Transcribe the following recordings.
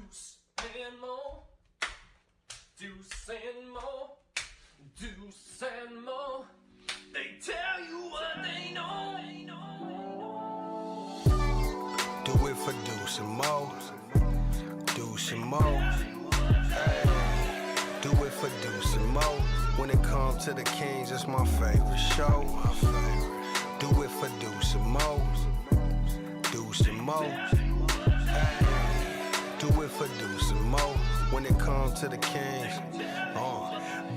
Deuce and more. Deuce and more. Deuce and more. They tell you what they know. Do it for Deuce and Mo. Deuce and Mo. Hey. Do it for Deuce and Mo. When it comes to the Kings, it's my favorite show. Do it for Deuce and Mo. Deuce and Mo. Hey. Do it for Deuce and Mo. When it comes to the Kings.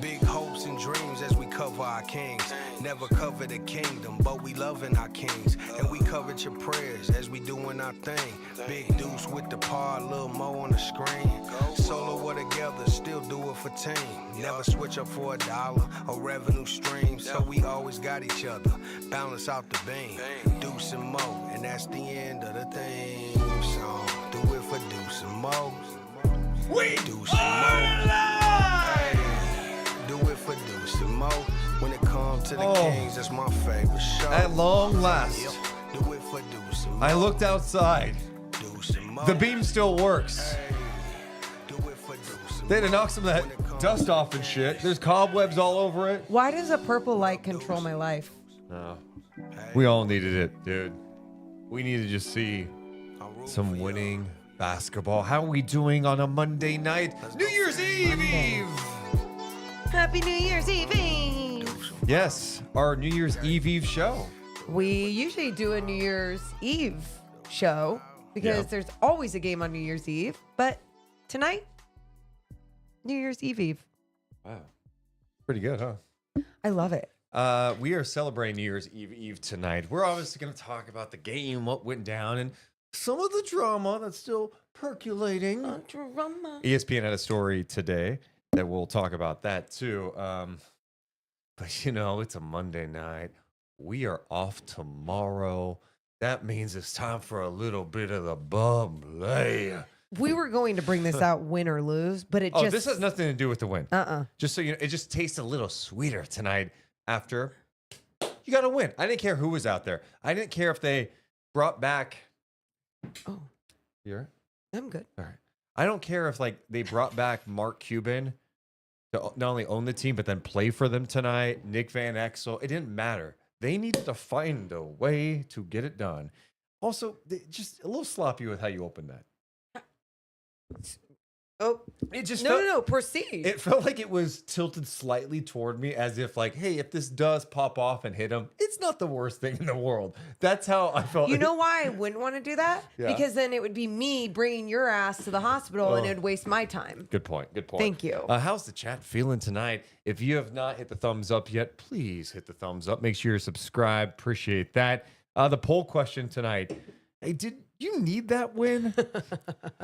Big hopes and dreams as we cover our kings. Never cover the kingdom, but we loving our kings. And we covered your prayers as we doing our thing. Big Deuce with the par, Lil Mo on the screen. Solo or together, still do it for team. Never switch up for $1 or revenue stream. So we always got each other, balance out the beam. Deuce and Mo, and that's the end of the thing. So do it for Deuce and Mo. We Deuce and Mo. Do it for Deuce and Mo. When it comes to the Kings, that's my favorite show. At long last, Do it for Deuce and Mo. I looked outside. Deuce and Mo. The beam still works. Do it for Deuce and They had to Mo. knock some of that dust off and shit. There's cobwebs all over it. Why does a purple light control my life? No. We all needed it, dude. We need to just see some winning basketball. How are we doing on a Monday night? New Year's Eve! Happy New Year's Eve! Yes, our New Year's Eve show. We usually do a New Year's Eve show because there's always a game on New Year's Eve. But tonight, New Year's Eve. Wow. Pretty good, huh? I love it. We are celebrating New Year's Eve tonight. We're obviously going to talk about the game, what went down, and some of the drama that's still percolating. Drama. ESPN had a story today that we'll talk about that too. But you know, it's a Monday night. We are off tomorrow. That means it's time for a little bit of the bubbly. We were going to bring this out, win or lose, but it Oh, just... this has nothing to do with the win. Uh-uh. Just so you know, it just tastes a little sweeter tonight after you got to win. I didn't care who was out there. I didn't care if they brought back. Oh, You all right? I'm good. All right. I don't care if like they brought back Mark Cuban to not only own the team but then play for them tonight. Nick Van Exel. It didn't matter. They needed to find a way to get it done. Also, just a little sloppy with how you opened that. Oh, It just no, proceed. It felt like it was tilted slightly toward me as if like, hey, if this does pop off and hit him, it's not the worst thing in the world. That's how I felt. You know why I wouldn't want to do that? Yeah. Because then it would be me bringing your ass to the hospital and it would waste my time. Good point. Good point. Thank you. How's the chat feeling tonight? If you have not hit the thumbs up yet, please hit the thumbs up. Make sure you're subscribed. Appreciate that. The poll question tonight. Hey, did you need that win?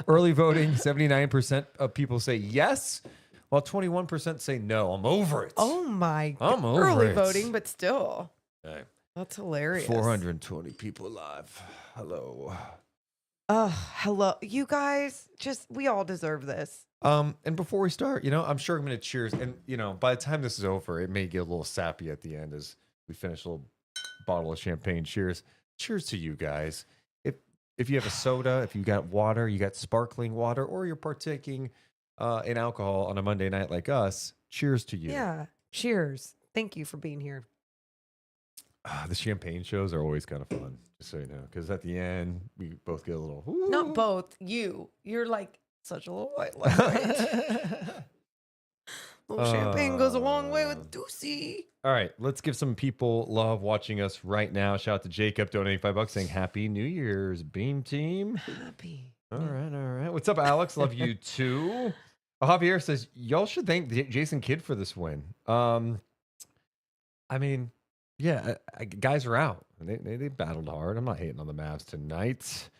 Early voting, 79% of people say yes, while 21% say no. I'm over it. Oh my I'm over early it. voting, but still. Okay. That's hilarious. 420 people live. Hello. Hello. You guys, we all deserve this. And before we start, you know, I'm sure I'm going to cheers. And, you know, by the time this is over, it may get a little sappy at the end as we finish a little bottle of champagne. Cheers. Cheers to you guys. If you have a soda, if you got water, you got sparkling water, or you're partaking in alcohol on a Monday night like us, cheers to you. Yeah. Cheers. Thank you for being here. The champagne shows are always kind of fun, just so you know, because at the end, we both get a little... Ooh. Not both. You're like such a little white light. Little champagne goes a long way with Deucey. All right, let's give some people love watching us right now. Shout out to Jacob donating $5 saying Happy New Year's, Beam Team. Happy. All right. What's up, Alex? Love you too. Javier says y'all should thank Jason Kidd for this win. I mean, yeah, guys are out. They battled hard. I'm not hating on the Mavs tonight.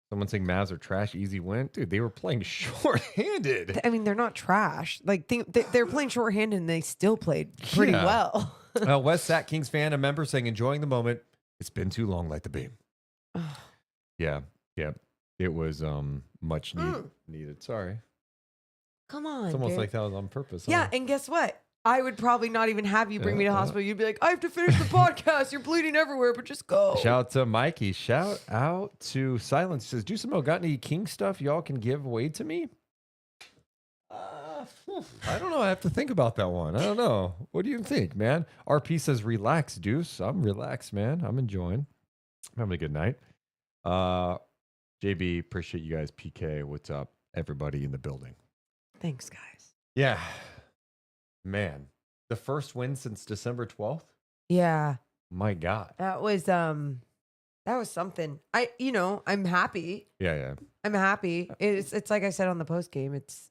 Someone saying Mavs are trash, easy win. Dude, they were playing short-handed. I mean, they're not trash. Like they're playing shorthanded and they still played pretty well. West Sat Kings fan, a member saying, enjoying the moment. It's been too long, like the beam. Yeah. It was much needed. Sorry. Come on. It's almost dude. like that was on purpose. Yeah, huh? and guess what? I would probably not even have you bring me to the hospital. You'd be like, I have to finish the podcast. You're bleeding everywhere, but just go. Shout out to Mikey. Shout out to Silence. He says, Deuce and Mo, got any King stuff y'all can give away to me? I don't know. I have to think about that one. I don't know. What do you think, man? RP says, relax, Deuce. I'm relaxed, man. I'm enjoying. I'm having a good night. JB, appreciate you guys. PK, what's up? Everybody in the building. Thanks, guys. Yeah. Man, the first win since December 12th? Yeah. My God. That was something. I'm happy. Yeah. I'm happy. It's like I said on the post game. It's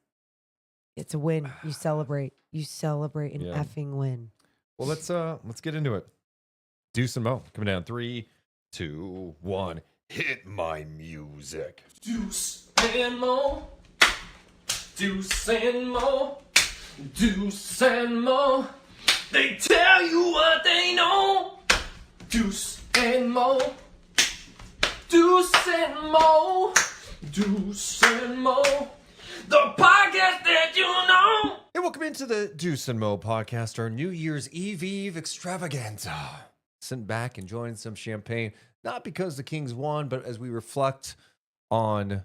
a win. You celebrate. You celebrate an effing win. Well, let's get into it. Deuce and Mo coming down. 3, 2, 1. Hit my music. Deuce and Mo. Deuce and Mo. Deuce and Mo. They tell you what they know. Deuce and Mo. Deuce and Mo. Deuce and Mo. The podcast that you know. Hey, welcome into the Deuce and Mo podcast, our New Year's Eve extravaganza. Sitting back, enjoying some champagne, not because the Kings won, but as we reflect on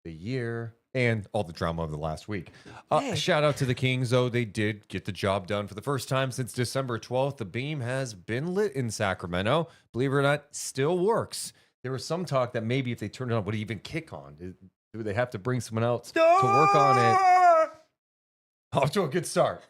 the year and all the drama of the last week. Shout out to the Kings, though. They did get the job done for the first time since December 12th. The beam has been lit in Sacramento. Believe it or not, still works. There was some talk that maybe if they turned it on, would it even kick on? Do they have to bring someone else to work on it? Off to a good start.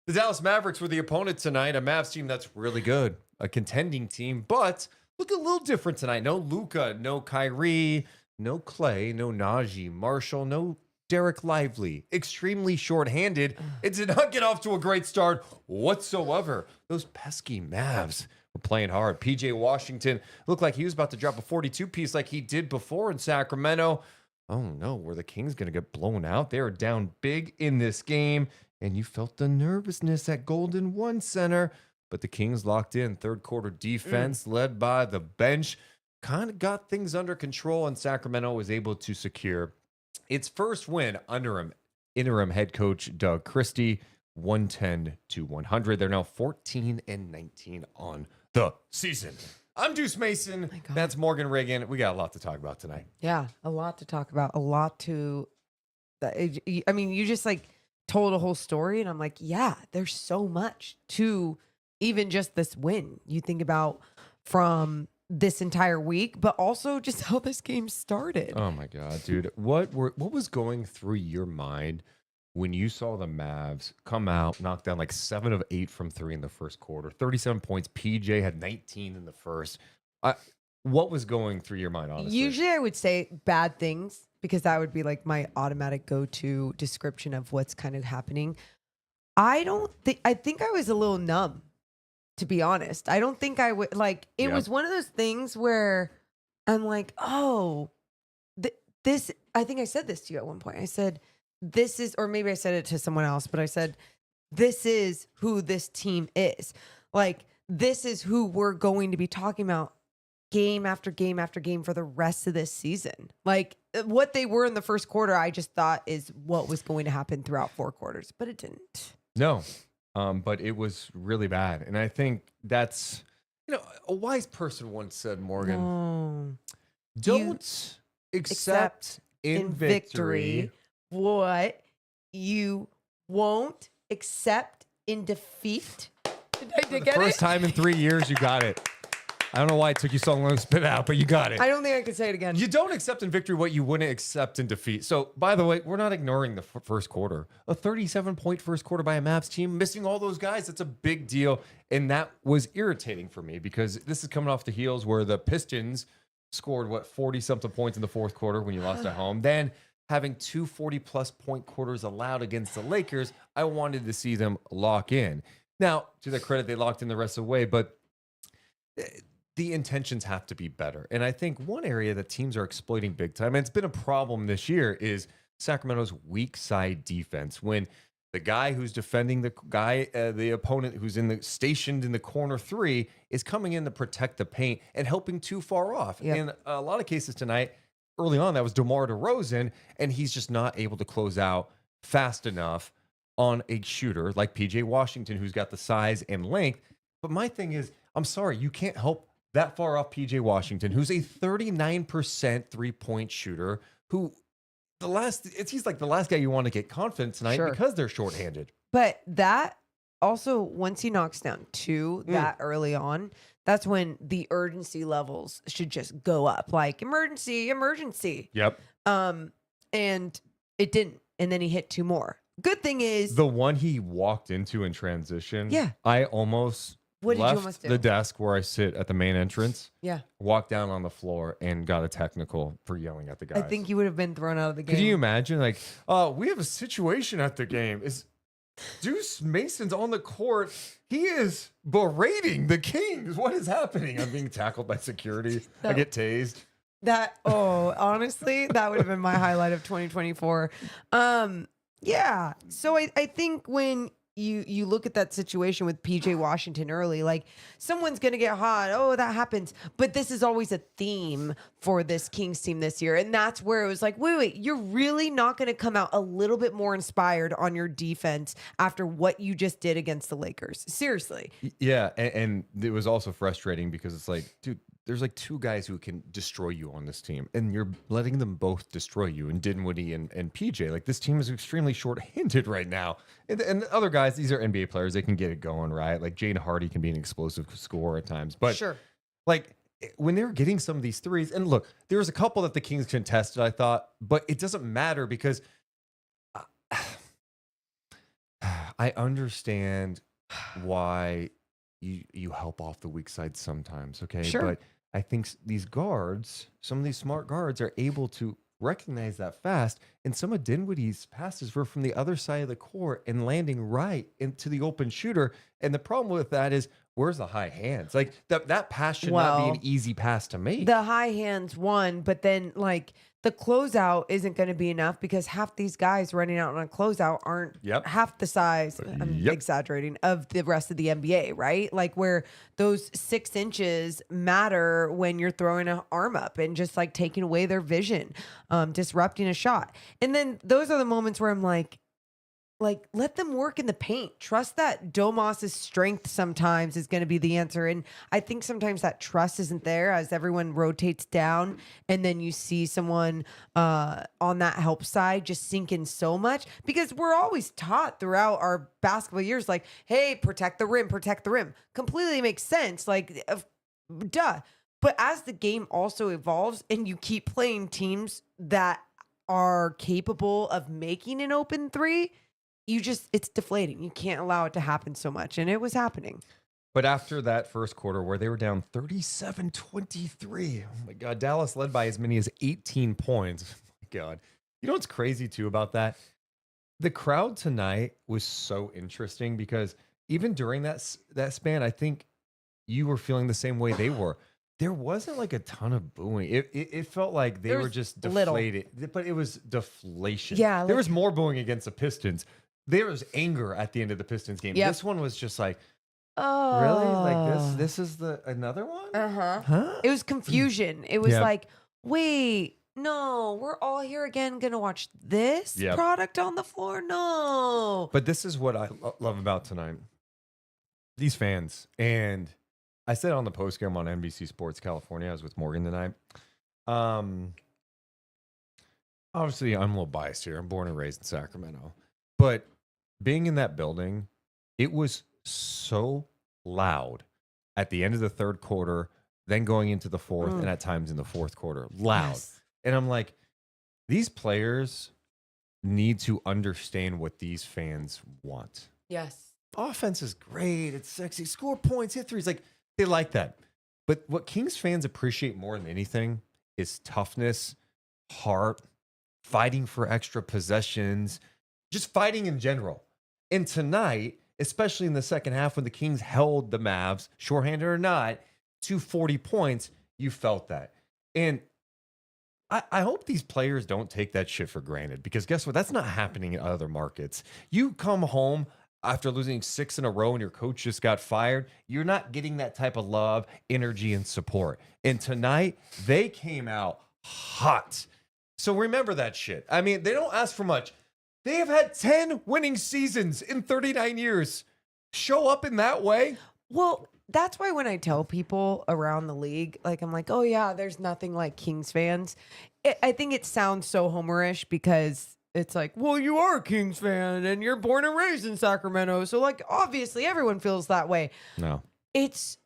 The Dallas Mavericks were the opponent tonight, a Mavs team that's really good, a contending team, but look a little different tonight. No Luka, no Kyrie, no Clay, no Najee Marshall, no Derek Lively. Extremely shorthanded. It did not get off to a great start whatsoever. Those pesky Mavs were playing hard. PJ Washington looked like he was about to drop a 42-piece like he did before in Sacramento. Oh no, were the Kings going to get blown out? They were down big in this game, and you felt the nervousness at Golden One Center. But the Kings locked in. Third quarter defense led by the bench kind of got things under control, and Sacramento was able to secure its first win under interim head coach Doug Christie, 110-100. They're now 14-19 on the season. I'm Deuce Mason. That's Morgan Reagan. We got a lot to talk about tonight. Yeah, a lot to talk about. You just like told a whole story, and I'm like, yeah, there's so much to even just this win. You think about from this entire week, but also just how this game started. Oh my God, dude. What was going through your mind when you saw the Mavs come out, knock down like 7 of 8 from 3 in the first quarter, 37 points. PJ had 19 in the first. What was going through your mind, honestly? Usually I would say bad things because that would be like my automatic go-to description of what's kind of happening. I think I was a little numb, to be honest. I don't think I would it was one of those things where I'm like, oh, this, I think I said this to you at one point. I said, this is, or maybe I said it to someone else, but I said, this is who this team is. Like, this is who we're going to be talking about game after game after game for the rest of this season. Like, what they were in the first quarter, I just thought is what was going to happen throughout 4 quarters, but it didn't. No, but it was really bad. And I think that's, a wise person once said, Morgan, don't accept in victory what you won't accept in defeat. Did I get it? First time in 3 years, you got it. I don't know why it took you so long to spit out, but you got it. I don't think I could say it again. You don't accept in victory what you wouldn't accept in defeat. So, by the way, we're not ignoring the first quarter. A 37-point first quarter by a Mavs team, missing all those guys, that's a big deal. And that was irritating for me because this is coming off the heels where the Pistons scored, 40-something points in the fourth quarter when you lost at home. Then having 2 40-plus point quarters allowed against the Lakers, I wanted to see them lock in. Now, to their credit, they locked in the rest of the way, but the intentions have to be better. And I think one area that teams are exploiting big time, and it's been a problem this year, is Sacramento's weak side defense. When the guy who's defending the opponent who's stationed in the corner 3 is coming in to protect the paint and helping too far off. Yep. In a lot of cases tonight, early on, that was DeMar DeRozan, and he's just not able to close out fast enough on a shooter like PJ Washington, who's got the size and length. But my thing is, I'm sorry, you can't help that far off PJ Washington, who's a 39% 3-point shooter, who he's like the last guy you want to get confident tonight because they're shorthanded. But that also, once he knocks down 2 that early on, that's when the urgency levels should just go up. Like, emergency. Yep. And it didn't. And then he hit 2 more. Good thing is The one he walked into in transition, I almost What did you left almost do? the desk where I sit at the main entrance, yeah. walked down on the floor, and got a technical for yelling at the guys. I think you would have been thrown out of the game. Could you imagine? Like, we have a situation at the game. Is Deuce Mason's on the court? He is berating the Kings. What is happening? I'm being tackled by security. I get tased. Honestly, that would have been my highlight of 2024. Yeah. So I think when you look at that situation with PJ Washington early, like, someone's going to get hot. Oh, that happens. But this is always a theme for this Kings team this year. And that's where it was like, wait, you're really not going to come out a little bit more inspired on your defense after what you just did against the Lakers. Seriously. Yeah. And it was also frustrating because it's like, dude, there's like 2 guys who can destroy you on this team, and you're letting them both destroy you, and Dinwiddie and PJ. Like, this team is extremely short-handed right now. And other guys, these are NBA players, they can get it going, right? Like, Jaden Hardy can be an explosive scorer at times. But like, when they were getting some of these threes, and look, there was a couple that the Kings contested, I thought, but it doesn't matter because I understand why you help off the weak side sometimes, okay? Sure. But I think these guards, some of these smart guards, are able to recognize that fast. And some of Dinwiddie's passes were from the other side of the court and landing right into the open shooter. And the problem with that is, where's the high hands? Like, that pass should not be an easy pass to make. The high hands won, but then, like, the closeout isn't going to be enough because half these guys running out on a closeout aren't half the size, I'm exaggerating, of the rest of the NBA, right? Like, where those 6 inches matter when you're throwing an arm up and just, like, taking away their vision, disrupting a shot. And then those are the moments where I'm like, let them work in the paint. Trust that Domas's strength sometimes is going to be the answer. And I think sometimes that trust isn't there as everyone rotates down. And then you see someone on that help side just sink in so much, because we're always taught throughout our basketball years, like, hey, protect the rim, protect the rim. Completely makes sense. Like, duh. But as the game also evolves and you keep playing teams that are capable of making an open 3, it's deflating. You can't allow it to happen so much. And it was happening. But after that first quarter where they were down 37-23, oh my God, Dallas led by as many as 18 points. Oh my God. You know what's crazy too about that? The crowd tonight was so interesting because even during that span, I think you were feeling the same way they were. There wasn't like a ton of booing. It felt like they were just deflated, but it was deflation. Yeah, there was more booing against the Pistons. There was anger at the end of the Pistons game. This one was just like, oh, really? Like this is another one? Huh? It was confusion. It was like, wait, no, we're all here again going to watch this product on the floor? No. But this is what I love about tonight. These fans. And I said on the postgame on NBC Sports California, I was with Morgan tonight. Obviously, I'm a little biased here. I'm born and raised in Sacramento. But being in that building, it was so loud at the end of the third quarter, then going into the fourth, and at times in the fourth quarter. Loud. Yes. And I'm like, these players need to understand what these fans want. Yes. Offense is great. It's sexy. Score points, hit threes. Like, they like that. But what Kings fans appreciate more than anything is toughness, heart, fighting for extra possessions, just fighting in general. And tonight, especially in the second half when the Kings held the Mavs, shorthanded or not, to 40 points, you felt that. And I hope these players don't take that shit for granted, because guess what? That's not happening in other markets. You come home after losing 6 in a row and your coach just got fired, you're not getting that type of love, energy, and support. And tonight, they came out hot. So remember that shit. I mean, they don't ask for much. They have had 10 winning seasons in 39 years. Show up in that way. Well, that's why when I tell people around the league, like I'm like, oh yeah, there's nothing like Kings fans. I think it sounds so homerish because it's like, well, you are a Kings fan and you're born and raised in Sacramento. So like, obviously everyone feels that way. No. It's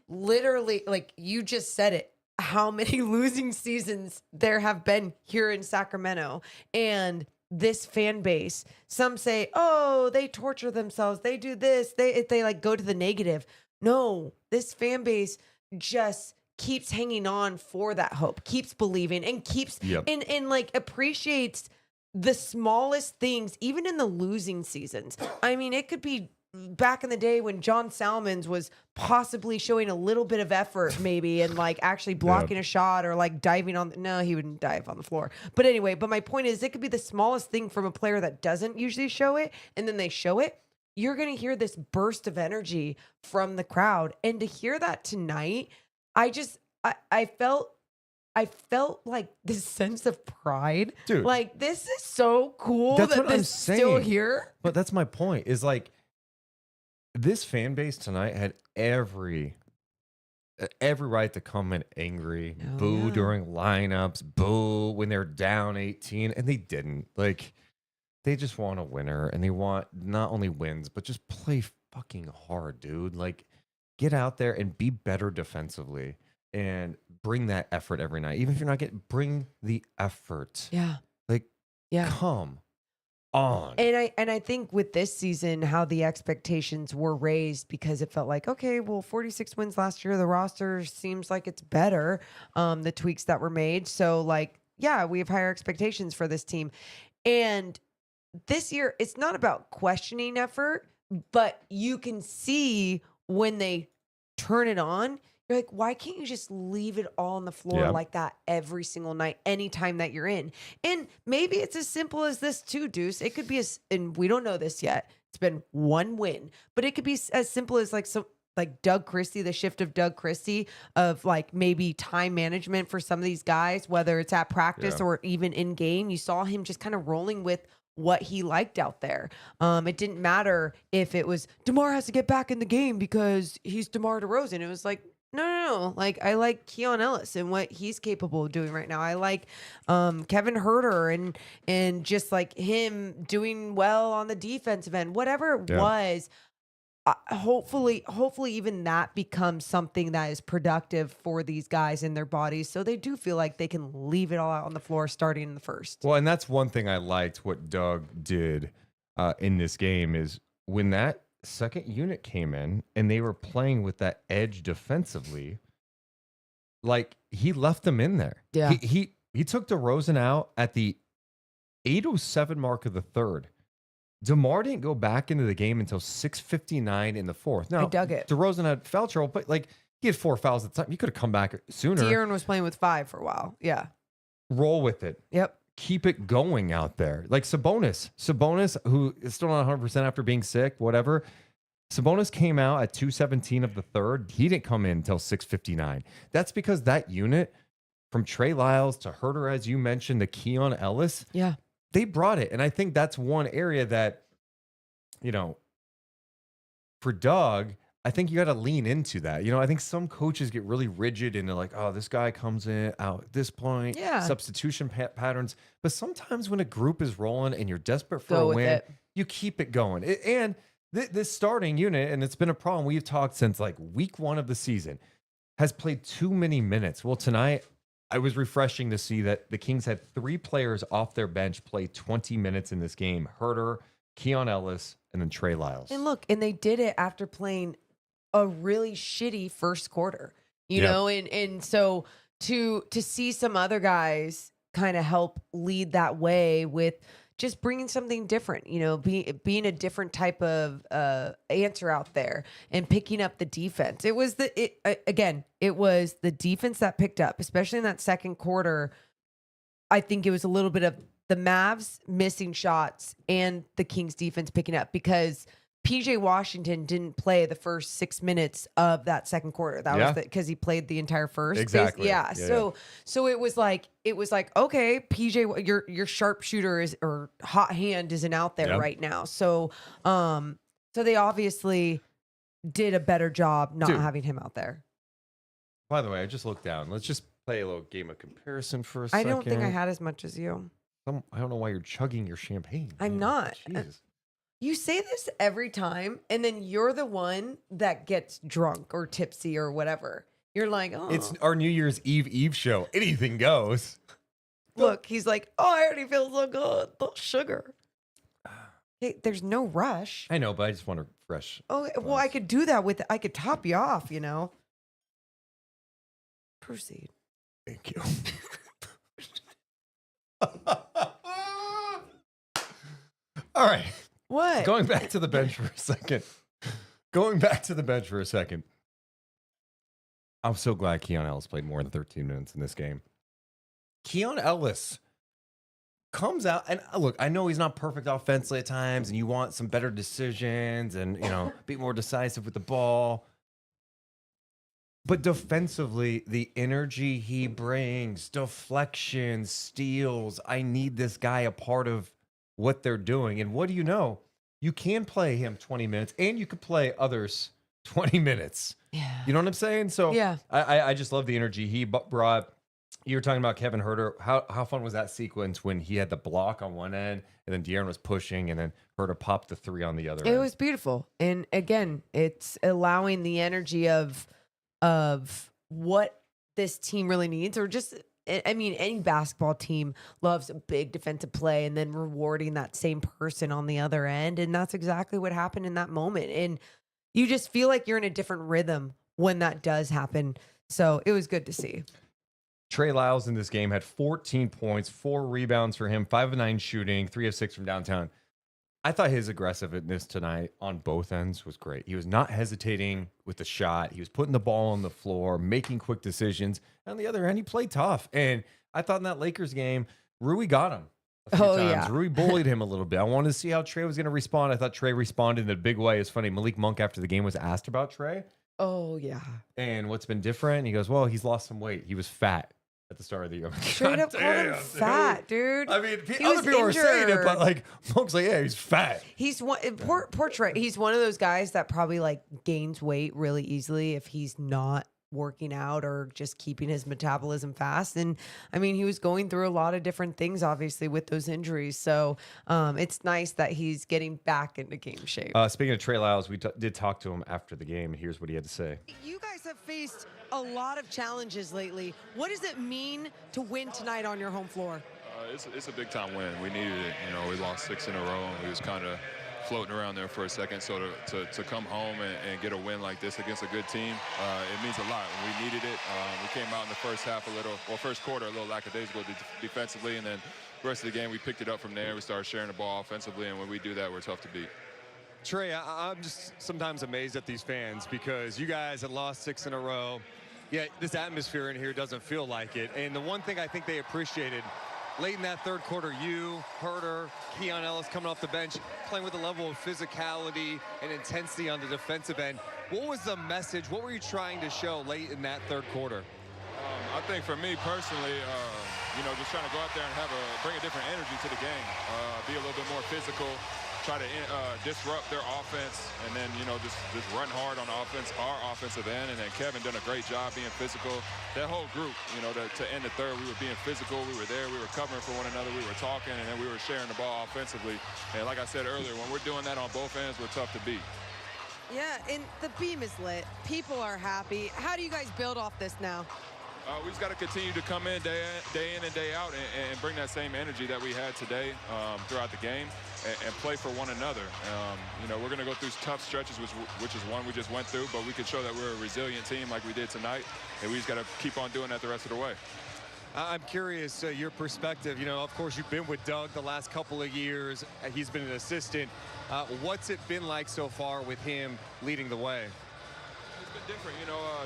literally like you just said it. How many losing seasons there have been here in Sacramento, and this fan base, some say, oh, they torture themselves. They do this. They like go to the negative. No, this fan base just keeps hanging on for that hope, keeps believing, and keeps and like appreciates the smallest things, even in the losing seasons. I mean, it could be back in the day when John Salmons was possibly showing a little bit of effort maybe and like actually blocking a shot or like diving on. No, he wouldn't dive on the floor. But anyway, but my point is it could be the smallest thing from a player that doesn't usually show it. And then they show it. You're going to hear this burst of energy from the crowd. And to hear that tonight, I felt like this sense of pride. Dude, like this is so cool that's that what I'm this is still saying. here. But that's my point is like, this fan base tonight had every right to come in angry, boo during lineups, boo when they're down 18, and they didn't. Like, they just want a winner, and they want not only wins, but just play fucking hard, dude. Like, get out there and be better defensively and bring that effort every night. Even if you're not bring the effort. Yeah. Like, yeah. Come on. And I think with this season, how the expectations were raised because it felt like, okay, well, 46 wins last year. The roster seems like it's better. The tweaks that were made. So like, yeah, we have higher expectations for this team. And this year, it's not about questioning effort, but you can see when they turn it on, you're like, why can't you just leave it all on the floor like that every single night, anytime that you're in? And maybe it's as simple as this too, Deuce. It could be and we don't know this yet. It's been one win, but it could be as simple as like Doug Christie, the shift of Doug Christie of like maybe time management for some of these guys, whether it's at practice or even in game. You saw him just kind of rolling with what he liked out there. It didn't matter if it was DeMar has to get back in the game because he's DeMar DeRozan. It was like, no. Like, I like Keon Ellis and what he's capable of doing right now. I like Kevin Huerter and just like him doing well on the defensive end, whatever it was. Hopefully even that becomes something that is productive for these guys in their bodies, so they do feel like they can leave it all out on the floor starting in the first. Well, and that's one thing I liked what Doug did in this game is when that second unit came in and they were playing with that edge defensively, like he left them in there. Yeah. He took DeRozan out at the 8:07 mark of the third. DeMar didn't go back into the game until 6:59 in the fourth. Now, I dug it. DeRozan had foul trouble, but like he had 4 fouls at the time. He could have come back sooner. De'Aaron was playing with 5 for a while. Yeah. Roll with it. Yep. Keep it going out there. Like Sabonis, who is still not 100% after being sick, whatever. Sabonis came out at 2:17 of the third. He didn't come in until 6:59. That's because that unit, from Trey Lyles to Huerter, as you mentioned, to Keon Ellis, they brought it. And I think that's one area that, for Doug, I think you got to lean into that. I think some coaches get really rigid and they're like, oh, this guy comes in out at this point, substitution patterns. But sometimes when a group is rolling and you're desperate for a win, you keep it going. And this starting unit, and it's been a problem we've talked since like week 1 of the season, has played too many minutes. Well, tonight, I was refreshing to see that the Kings had 3 players off their bench play 20 minutes in this game. Huerter, Keon Ellis, and then Trey Lyles. And look, and they did it after playing a really shitty first quarter, you know? And so to see some other guys kind of help lead that way with just bringing something different, being a different type of answer out there and picking up the defense. It was the defense that picked up, especially in that second quarter. I think it was a little bit of the Mavs missing shots and the Kings defense picking up because PJ Washington didn't play the first 6 minutes of that second quarter. That was because he played the entire first. Exactly. Yeah. So it was like okay, PJ, your sharpshooter or hot hand isn't out there right now. So so they obviously did a better job not having him out there. By the way, I just looked down. Let's just play a little game of comparison for a I second. don't think I had as much as you. I don't know why you're chugging your champagne. I'm not. Jesus. You say this every time, and then you're the one that gets drunk or tipsy or whatever. You're like, oh. It's our New Year's Eve show. Anything goes. Look, he's like, oh, I already feel so good. The sugar. Hey, there's no rush. I know, but I just want a fresh. Oh, well, I could do that I could top you off, Proceed. Thank you. All right. What? Going back to the bench for a second. I'm so glad Keon Ellis played more than 13 minutes in this game. Keon Ellis comes out, and look, I know he's not perfect offensively at times, and you want some better decisions and, be more decisive with the ball. But defensively, the energy he brings, deflections, steals, I need this guy a part of what they're doing. And what do you know? You can play him 20 minutes, and you could play others 20 minutes. Yeah. You know what I'm saying? So yeah. I just love the energy he brought. You were talking about Kevin Huerter. How fun was that sequence when he had the block on one end, and then De'Aaron was pushing, and then Huerter popped the three on the other end? It was beautiful. And again, it's allowing the energy of what this team really needs, or just, I mean, any basketball team loves a big defensive play and then rewarding that same person on the other end. And that's exactly what happened in that moment. And you just feel like you're in a different rhythm when that does happen. So it was good to see. Trey Lyles in this game had 14 points, 4 rebounds for him, 5 of 9 shooting, 3 of 6 from downtown. I thought his aggressiveness tonight on both ends was great. He was not hesitating with the shot. He was putting the ball on the floor, making quick decisions. On the other end, he played tough. And I thought in that Lakers game, Rui got him a few times. Yeah. Rui bullied him a little bit. I wanted to see how Trey was going to respond. I thought Trey responded in a big way. It's funny. Malik Monk, after the game, was asked about Trey. Oh, yeah. And what's been different? He goes, well, he's lost some weight. He was fat at the start of the year. Straight up called him fat, dude. I mean, He other was people were saying it, injured. but like, Monk's like, yeah, he's fat. He's one, poor Trey. He's one of those guys that probably like gains weight really easily if he's not working out or just keeping his metabolism fast. And I mean, he was going through a lot of different things, obviously, with those injuries. So it's nice that he's getting back into game shape. Speaking of Trey Lyles, we did talk to him after the game, and here's what he had to say. You guys have faced a lot of challenges lately. What does it mean to win tonight on your home floor? It's a big time win. We needed it. We lost 6 in a row, and we was kind of floating around there for a second. So to come home and get a win like this against a good team, it means a lot. We needed it. We came out in the first quarter a little lackadaisical defensively, and then the rest of the game we picked it up from there. We started sharing the ball offensively, and when we do that, we're tough to beat. Trey, I'm just sometimes amazed at these fans because you guys had lost 6 in a row. Yeah, this atmosphere in here doesn't feel like it. And the one thing I think they appreciated late in that third quarter, you, Huerter, Keon Ellis coming off the bench, playing with a level of physicality and intensity on the defensive end. What was the message? What were you trying to show late in that third quarter? I think for me personally, just trying to go out there and bring a different energy to the game, be a little bit more physical, try to disrupt their offense, and then just run hard on offense, our offensive end. And then Kevin done a great job being physical. That whole group, to end the third, we were being physical. We were there. We were covering for one another. We were talking, and then we were sharing the ball offensively. And like I said earlier, when we're doing that on both ends, we're tough to beat. Yeah, and the beam is lit. People are happy. How do you guys build off this now? We just got to continue to come in day in and day out and bring that same energy that we had today throughout the game and play for one another. We're going to go through tough stretches, which is one we just went through, but we can show that we're a resilient team like we did tonight, and we just got to keep on doing that the rest of the way. I'm curious, your perspective. Of course, you've been with Doug the last couple of years. He's been an assistant. What's it been like so far with him leading the way? It's been different.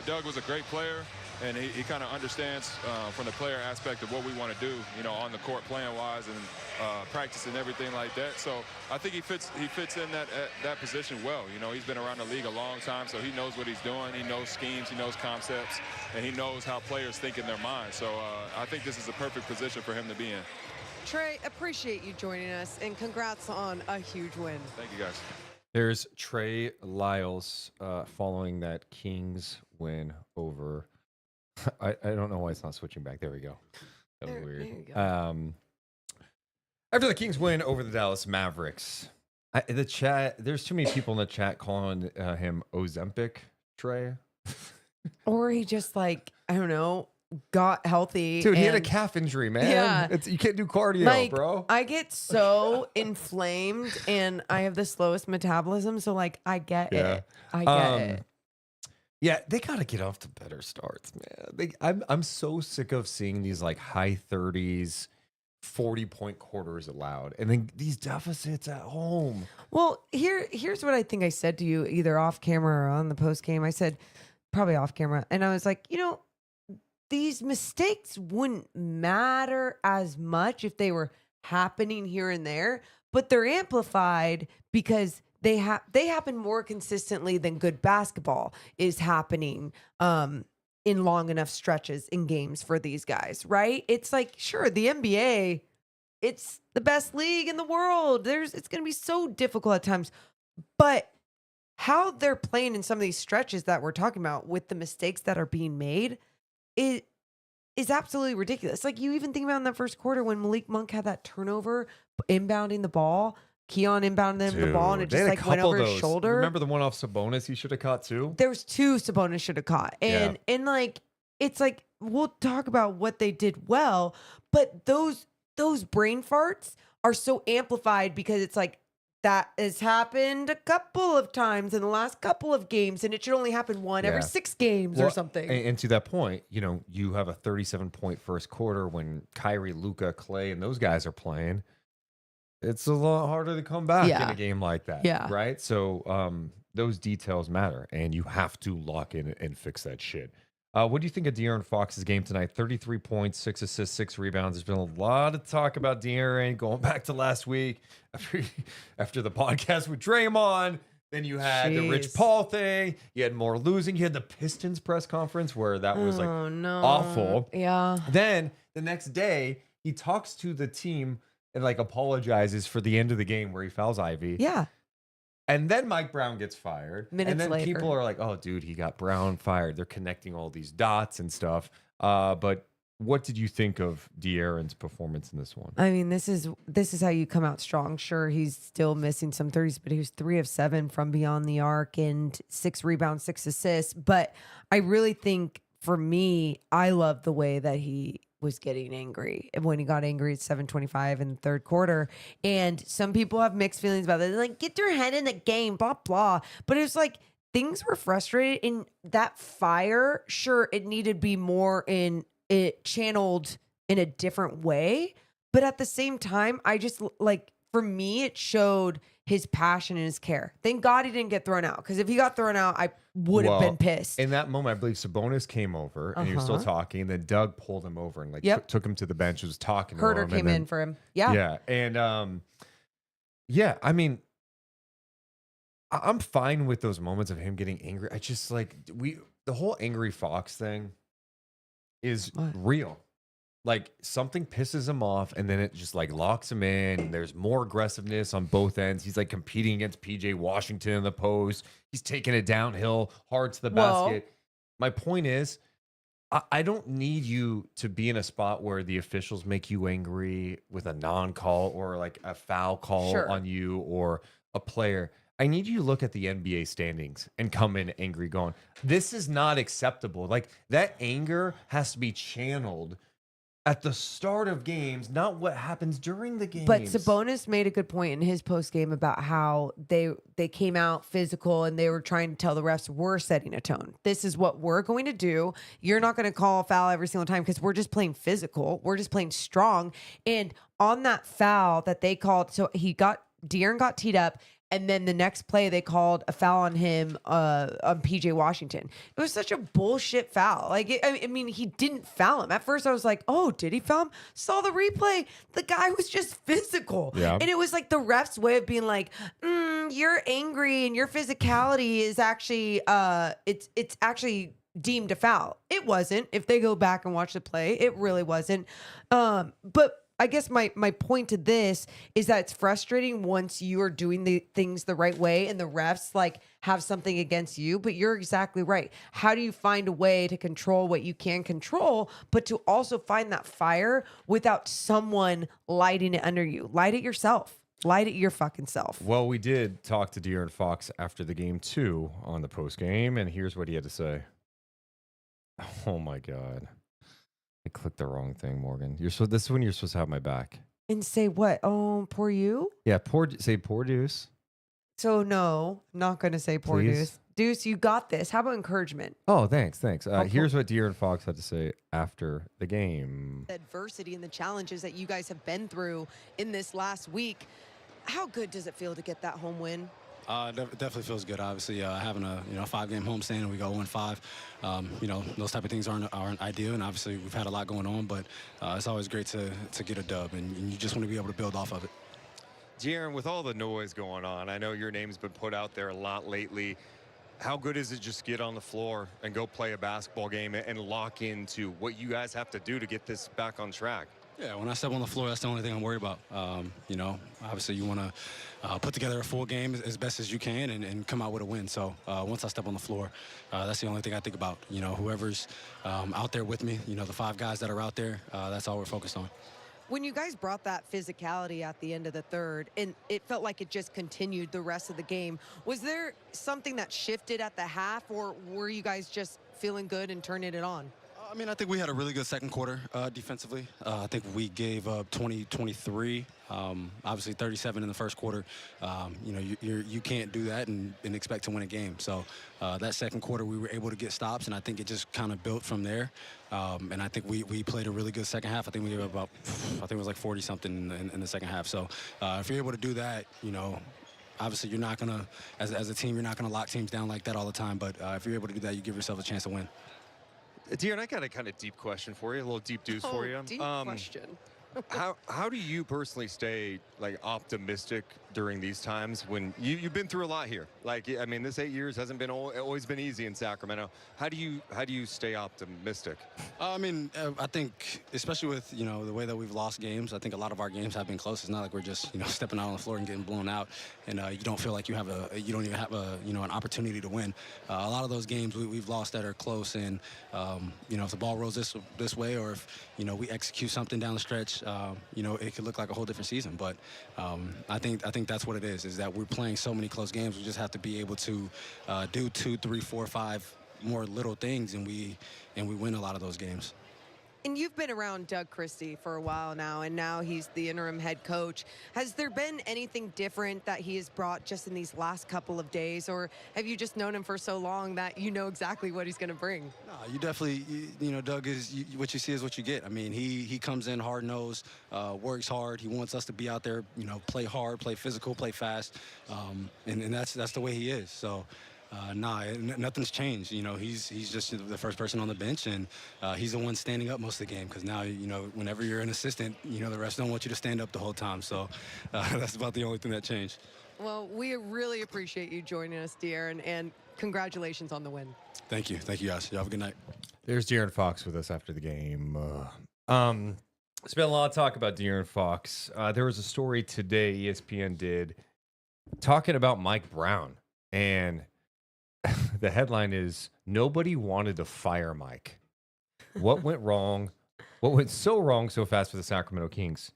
Doug was a great player. and he kind of understands from the player aspect of what we want to do, on the court plan-wise and practice and everything like that. So I think he fits in that position well. He's been around the league a long time, so he knows what he's doing. He knows schemes, he knows concepts, and he knows how players think in their minds. So I think this is a perfect position for him to be in. Trey, appreciate you joining us, and congrats on a huge win. Thank you, guys. There's Trey Lyles following that Kings win over. I don't know why it's not switching back. There we go. That was weird. There you go. After the Kings win over the Dallas Mavericks, the chat. There's too many people in the chat calling him Ozempic Trey. Or he just I don't know, got healthy. Dude, he had a calf injury, man. Yeah. You can't do cardio, bro. I get so inflamed and I have the slowest metabolism. So I get it. I get it. Yeah, they got to get off to better starts, man. I'm so sick of seeing these high 30s, 40-point quarters allowed, and then these deficits at home. Well, here's what I think I said to you either off camera or on the post game. I said probably off camera, and I was like, these mistakes wouldn't matter as much if they were happening here and there, but they're amplified because they happen more consistently than good basketball is happening in long enough stretches in games for these guys, right? It's sure, the NBA, it's the best league in the world. It's going to be so difficult at times, but how they're playing in some of these stretches that we're talking about with the mistakes that are being made, it is absolutely ridiculous. You even think about in that first quarter when Malik Monk had that turnover, inbounding the ball, Keon inbounded him the ball, and it just went over his shoulder. Remember the one off Sabonis he should have caught too? There was two Sabonis should have caught. And it's we'll talk about what they did well, but those brain farts are so amplified because it's that has happened a couple of times in the last couple of games, and it should only happen every 6 games or something. And to that point, you have a 37-point first quarter when Kyrie, Luka, Clay, and those guys are playing. It's a lot harder to come back in a game like that. Yeah. Right? So those details matter, and you have to lock in and fix that shit. What do you think of De'Aaron Fox's game tonight? 33 points, 6 assists, 6 rebounds. There's been a lot of talk about De'Aaron going back to last week after the podcast with Draymond. Then you had the Rich Paul thing. You had more losing. You had the Pistons press conference where that was awful. Yeah. Then the next day, he talks to the team and apologizes for the end of the game where he fouls Ivy. Yeah. And then Mike Brown gets fired. Minutes and then later. People are like, oh, dude, he got Brown fired. They're connecting all these dots and stuff. But what did you think of De'Aaron's performance in this one? I mean, this is how you come out strong. Sure, he's still missing some 30s, but he was 3 of 7 from beyond the arc and 6 rebounds, 6 assists. But I really think for me, I love the way that he was getting angry. And when he got angry at 7:25 in the third quarter, and some people have mixed feelings about it. They're get your head in the game, blah, blah. But it's things were frustrated in that fire. Sure, it needed to be more channeled in a different way. But at the same time, I just for me, it showed his passion and his care. Thank God he didn't get thrown out. Because if he got thrown out, I would have been pissed. In that moment, I believe Sabonis came over and he was still talking. And then Doug pulled him over and took him to the bench. Was talking to him. Huerter came in for him. Yeah. Yeah. And I mean, I'm fine with those moments of him getting angry. I just the whole angry Fox thing is real. Something pisses him off and then it just locks him in. And there's more aggressiveness on both ends. He's competing against PJ Washington in the post. He's taking it downhill hard to the basket. My point is, I don't need you to be in a spot where the officials make you angry with a non-call or a foul call on you or a player. I need you to look at the NBA standings and come in angry going, this is not acceptable. That anger has to be channeled at the start of games, not what happens during the games. But Sabonis made a good point in his post game about how they came out physical and they were trying to tell the refs, we're setting a tone. This is what we're going to do. You're not going to call a foul every single time because we're just playing physical. We're just playing strong. And on that foul that they called, so De'Aaron got teed up And then the next play, they called a foul on him on PJ Washington. It was such a bullshit foul. Like, I mean, he didn't foul him. At first, I was like, oh, did he foul him? Saw the replay. The guy was just physical. Yeah. And it was like the ref's way of being like, you're angry and your physicality is actually, it's actually deemed a foul. It wasn't. If they go back and watch the play, it really wasn't. But I guess my point to this is that it's frustrating once you are doing the things the right way and the refs like have something against you. But you're exactly right. How do you find a way to control what you can control, but to also find that fire without someone lighting it under you? Light it yourself. Light it your fucking self. Well, we did talk to De'Aaron Fox after the game too on the post game, and here's what he had to say. Oh my God. I clicked the wrong thing, Morgan. This is when you're supposed to have my back. And say what? Oh, poor you? Yeah, say poor Deuce. So no, I'm not going to say poor Please? Deuce. Deuce, you got this. How about encouragement? Oh, thanks. cool. Here's what De'Aaron Fox had to say after the game. Adversity and the challenges that you guys have been through in this last week. How good does it feel to get that home win? Definitely feels good. Obviously, having a 5-game homestand and we go 1-5. Those type of things aren't ideal, and obviously we've had a lot going on. But it's always great to get a dub, and you just want to be able to build off of it. De'Aaron, with all the noise going on, I know your name's been put out there a lot lately. How good is it just to get on the floor and go play a basketball game and lock into what you guys have to do to get this back on track? Yeah, when I step on the floor, that's the only thing I'm worried about. Obviously you want to put together a full game as best as you can and come out with a win. So once I step on the floor, that's the only thing I think about. Whoever's out there with me, the 5 guys that are out there, that's all we're focused on. When you guys brought that physicality at the end of the third, and it felt like it just continued the rest of the game, was there something that shifted at the half, or were you guys just feeling good and turning it on? I think we had a really good second quarter defensively. I think we gave up 23, obviously 37 in the first quarter. You can't do that and expect to win a game. So that second quarter, we were able to get stops, and I think it just kind of built from there. And I think we played a really good second half. I think we gave about, it was like 40-something in the second half. So if you're able to do that, obviously you're not going to, as a team, you're not going to lock teams down like that all the time. But if you're able to do that, you give yourself a chance to win. De'Aaron, I got a kind of deep question for you, a little deep deuce for you. Deep question. How do you personally stay optimistic during these times when you've been through a lot here? This 8 years hasn't been always been easy in Sacramento. How do you stay optimistic? I think especially with the way that we've lost games, I think a lot of our games have been close. It's not like we're just stepping out on the floor and getting blown out, and you don't feel like you don't even have an opportunity to win. A lot of those games we've lost that are close, and if the ball rolls this way, or if we execute something down the stretch, it could look like a whole different season. But I think that's what it is that we're playing so many close games. We just have to be able to do 2, 3, 4, 5 more little things, and we win a lot of those games. And you've been around Doug Christie for a while now, and now he's the interim head coach. Has there been anything different that he has brought just in these last couple of days, or have you just known him for so long that you know exactly what he's going to bring? No, you definitely, Doug is what you see is what you get. He comes in hard-nosed, works hard. He wants us to be out there, play hard, play physical, play fast, and that's the way he is. So. Nothing's changed. He's just the first person on the bench, and he's the one standing up most of the game, because now, whenever you're an assistant, the refs don't want you to stand up the whole time. So that's about the only thing that changed. Well, we really appreciate you joining us, De'Aaron, and congratulations on the win. Thank you, guys. You have a good night. There's De'Aaron Fox with us after the game. There's been a lot of talk about De'Aaron Fox. There was a story today ESPN did talking about Mike Brown, and the headline is, nobody wanted to fire Mike. What went wrong? What went so wrong so fast for the Sacramento Kings?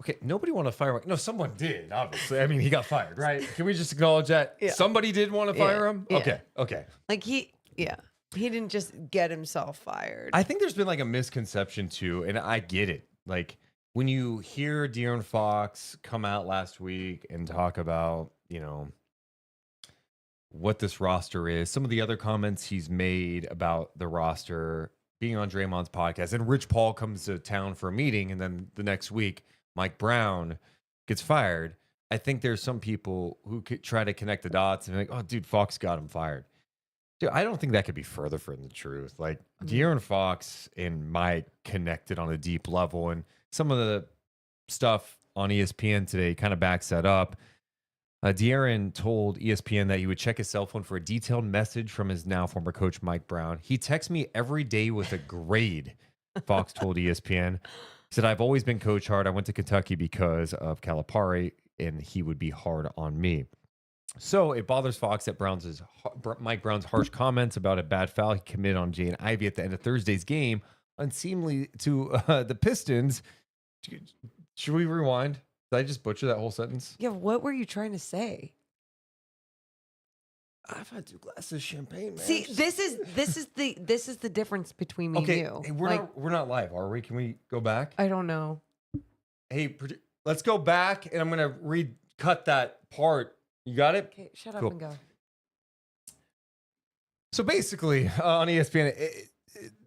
Okay, nobody wanted to fire Mike. No, someone did, obviously. He got fired, right? Can we just acknowledge that? Yeah. Somebody did want to fire him? Yeah. Okay. He didn't just get himself fired. I think there's been a misconception too, and I get it. When you hear De'Aaron Fox come out last week and talk about, what this roster is, some of the other comments he's made about the roster, being on Draymond's podcast, and Rich Paul comes to town for a meeting, and then the next week, Mike Brown gets fired. I think there's some people who could try to connect the dots and be like, oh, dude, Fox got him fired. Dude, I don't think that could be further from the truth. Like, De'Aaron Fox and Mike connected on a deep level, and some of the stuff on ESPN today kind of backs that up. De'Aaron told ESPN that he would check his cell phone for a detailed message from his now former coach, Mike Brown. He texts me every day with a grade, Fox told ESPN. He said, I've always been coach hard. I went to Kentucky because of Calipari, and he would be hard on me. So it bothers Fox that Mike Brown's harsh comments about a bad foul he committed on Jay and Ivy at the end of Thursday's game unseemly to the Pistons. Should we rewind? Did I just butcher that whole sentence? Yeah, what were you trying to say? I've had 2 glasses of champagne, man. See, this is the difference between me and you. Hey, we're not live, are we? Can we go back? I don't know. Hey, let's go back, and I'm gonna recut that part. You got it? Okay, shut up Cool. and go. So basically, on ESPN,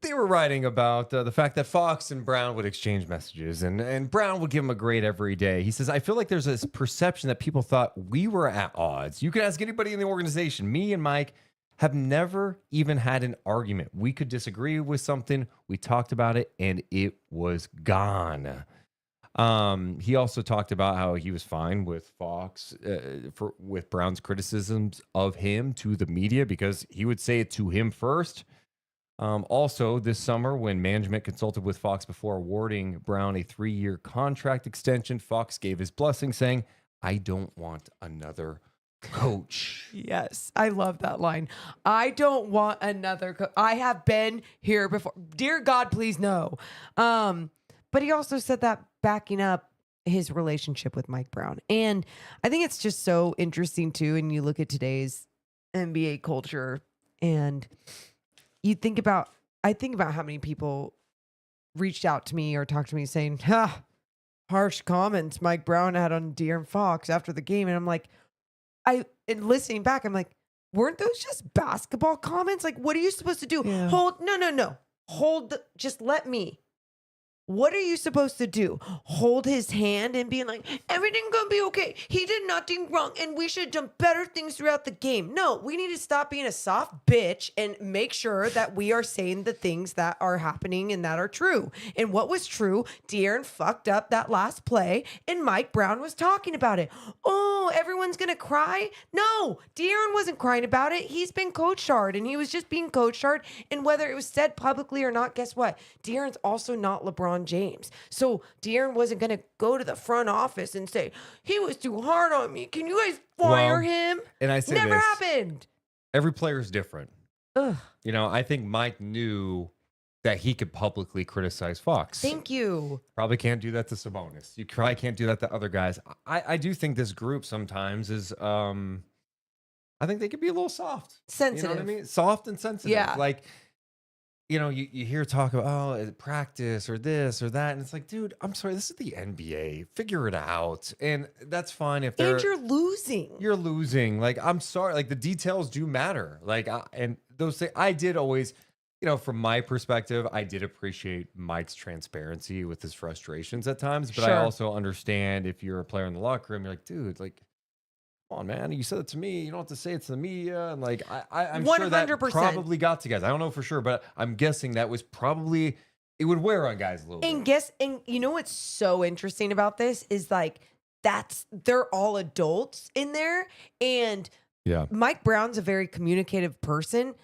they were writing about the fact that Fox and Brown would exchange messages, and Brown would give him a grade every day. He says, I feel like there's this perception that people thought we were at odds. You can ask anybody in the organization. Me and Mike have never even had an argument. We could disagree with something. We talked about it, and it was gone. He also talked about how he was fine with Fox with Brown's criticisms of him to the media because he would say it to him first. Also, this summer, when management consulted with Fox before awarding Brown a 3-year contract extension, Fox gave his blessing, saying, I don't want another coach. Yes, I love that line. I don't want another coach. I have been here before. Dear God, please no. But he also said that backing up his relationship with Mike Brown. And I think it's just so interesting, too. And you look at today's NBA culture and I think about how many people reached out to me or talked to me saying, harsh comments Mike Brown had on De'Aaron Fox after the game. And I'm like, and listening back, I'm like, weren't those just basketball comments? Like, what are you supposed to do? Yeah. Just let me. What are you supposed to do? Hold his hand and being like, everything's going to be okay. He did nothing wrong and we should have done better things throughout the game. No, we need to stop being a soft bitch and make sure that we are saying the things that are happening and that are true. And what was true, De'Aaron fucked up that last play and Mike Brown was talking about it. Oh, everyone's going to cry? No, De'Aaron wasn't crying about it. He's been coached hard and he was just being coached hard. And whether it was said publicly or not, guess what? De'Aaron's also not LeBron James. So De'Aaron wasn't going to go to the front office and say, he was too hard on me. Can you guys fire him? And I say Never this, happened. every player is different. Ugh. You know, I think Mike knew that he could publicly criticize Fox. Thank you. Probably can't do that to Sabonis. You probably can't do that to other guys. I do think this group sometimes is, I think they could be a little soft. Sensitive. You know what I mean? Soft and sensitive. Yeah. Like, you know, you hear talk about, oh, is it practice or this or that. And it's like, dude, I'm sorry. This is the NBA. Figure it out. And that's fine if they're... And you're losing. You're losing. Like, I'm sorry. Like, the details do matter. Like, and those things, I did always, you know, from my perspective, I did appreciate Mike's transparency with his frustrations at times. But I Sure. also understand if you're a player in the locker room, you're like, dude, like, come on, man. You said it to me. You don't have to say it to the media. And like, I'm sure that 100%. probably got to guys. I don't know for sure, but I'm guessing that was probably, it would wear on guys a little bit. And you know what's so interesting about this is like, they're all adults in there. And Yeah. Mike Brown's a very communicative person.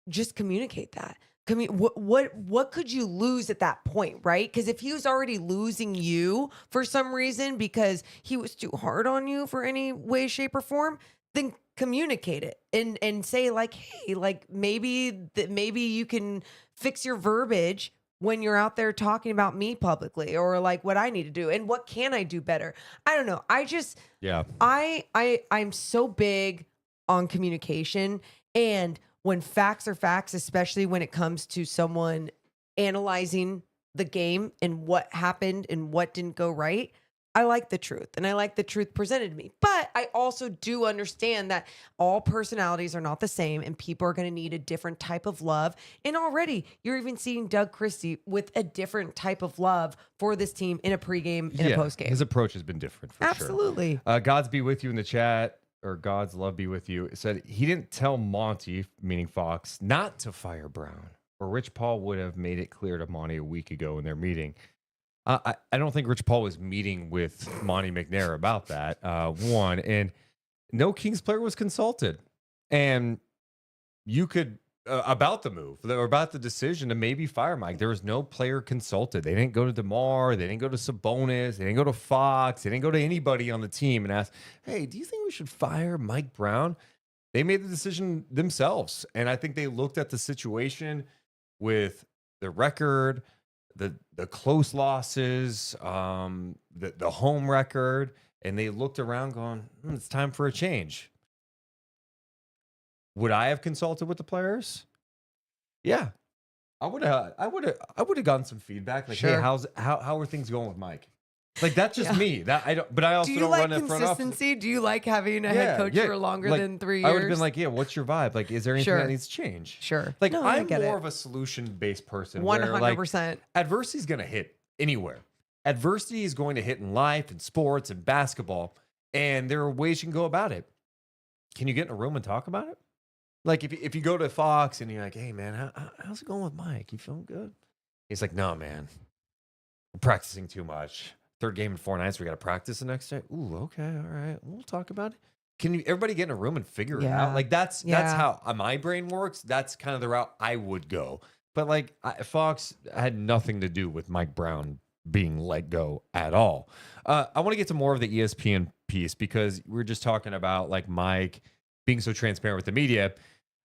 Just communicate that. What could you lose at that point, right? Because if he was already losing you for some reason because he was too hard on you for any way, shape, or form, then communicate it and say like, hey, like maybe you can fix your verbiage when you're out there talking about me publicly, or like what I need to do and what can I do better. I don't know. I'm so big on communication, and when facts are facts, especially when it comes to someone analyzing the game and what happened and what didn't go right, I like the truth, and I like the truth presented to me. But I also do understand that all personalities are not the same, and people are going to need a different type of love. And already, you're even seeing Doug Christie with a different type of love for this team in a pregame, in a postgame. His approach has been different for Absolutely. sure. God's be with you in the chat, or God's love be with you. It said he didn't tell Monty, meaning Fox, not to fire Brown, or Rich Paul would have made it clear to Monty a week ago in their meeting. I don't think Rich Paul was meeting with Monty McNair about that, one. And no Kings player was consulted. And you could, about the move, or about the decision to maybe fire Mike, there was no player consulted. They didn't go to DeMar. They didn't go to Sabonis. They didn't go to Fox. They didn't go to anybody on the team and ask, hey, do you think we should fire Mike Brown? They made the decision themselves. And I think they looked at the situation with the record, the close losses, the home record, and they looked around going, it's time for a change. Would I have consulted with the players? Yeah. I would have gotten some feedback. Like, Sure. hey, how are things going with Mike? Like, that's just me. That I don't, but I also Do you don't like run a front office. consistency? Do you like having a head coach for longer Like, than 3 years? I would have been like, yeah, what's your vibe? Like, is there anything Sure. that needs to change? Sure. Like, No, I I'm get more it. of a solution-based person. 100%. Where, like, adversity is going to hit anywhere. Adversity is going to hit in life, in sports, and basketball, and there are ways you can go about it. Can you get in a room and talk about it? Like, if you go to Fox and you're like, hey, man, how's it going with Mike? You feeling good? He's like, no, man. We're practicing too much. Third game in 4 nights, we got to practice the next day. Ooh, okay, all right. We'll talk about it. Can everybody get in a room and figure it out? Like, that's how my brain works. That's kind of the route I would go. But, like, Fox had nothing to do with Mike Brown being let go at all. I want to get to more of the ESPN piece because we're just talking about, like, Mike being so transparent with the media.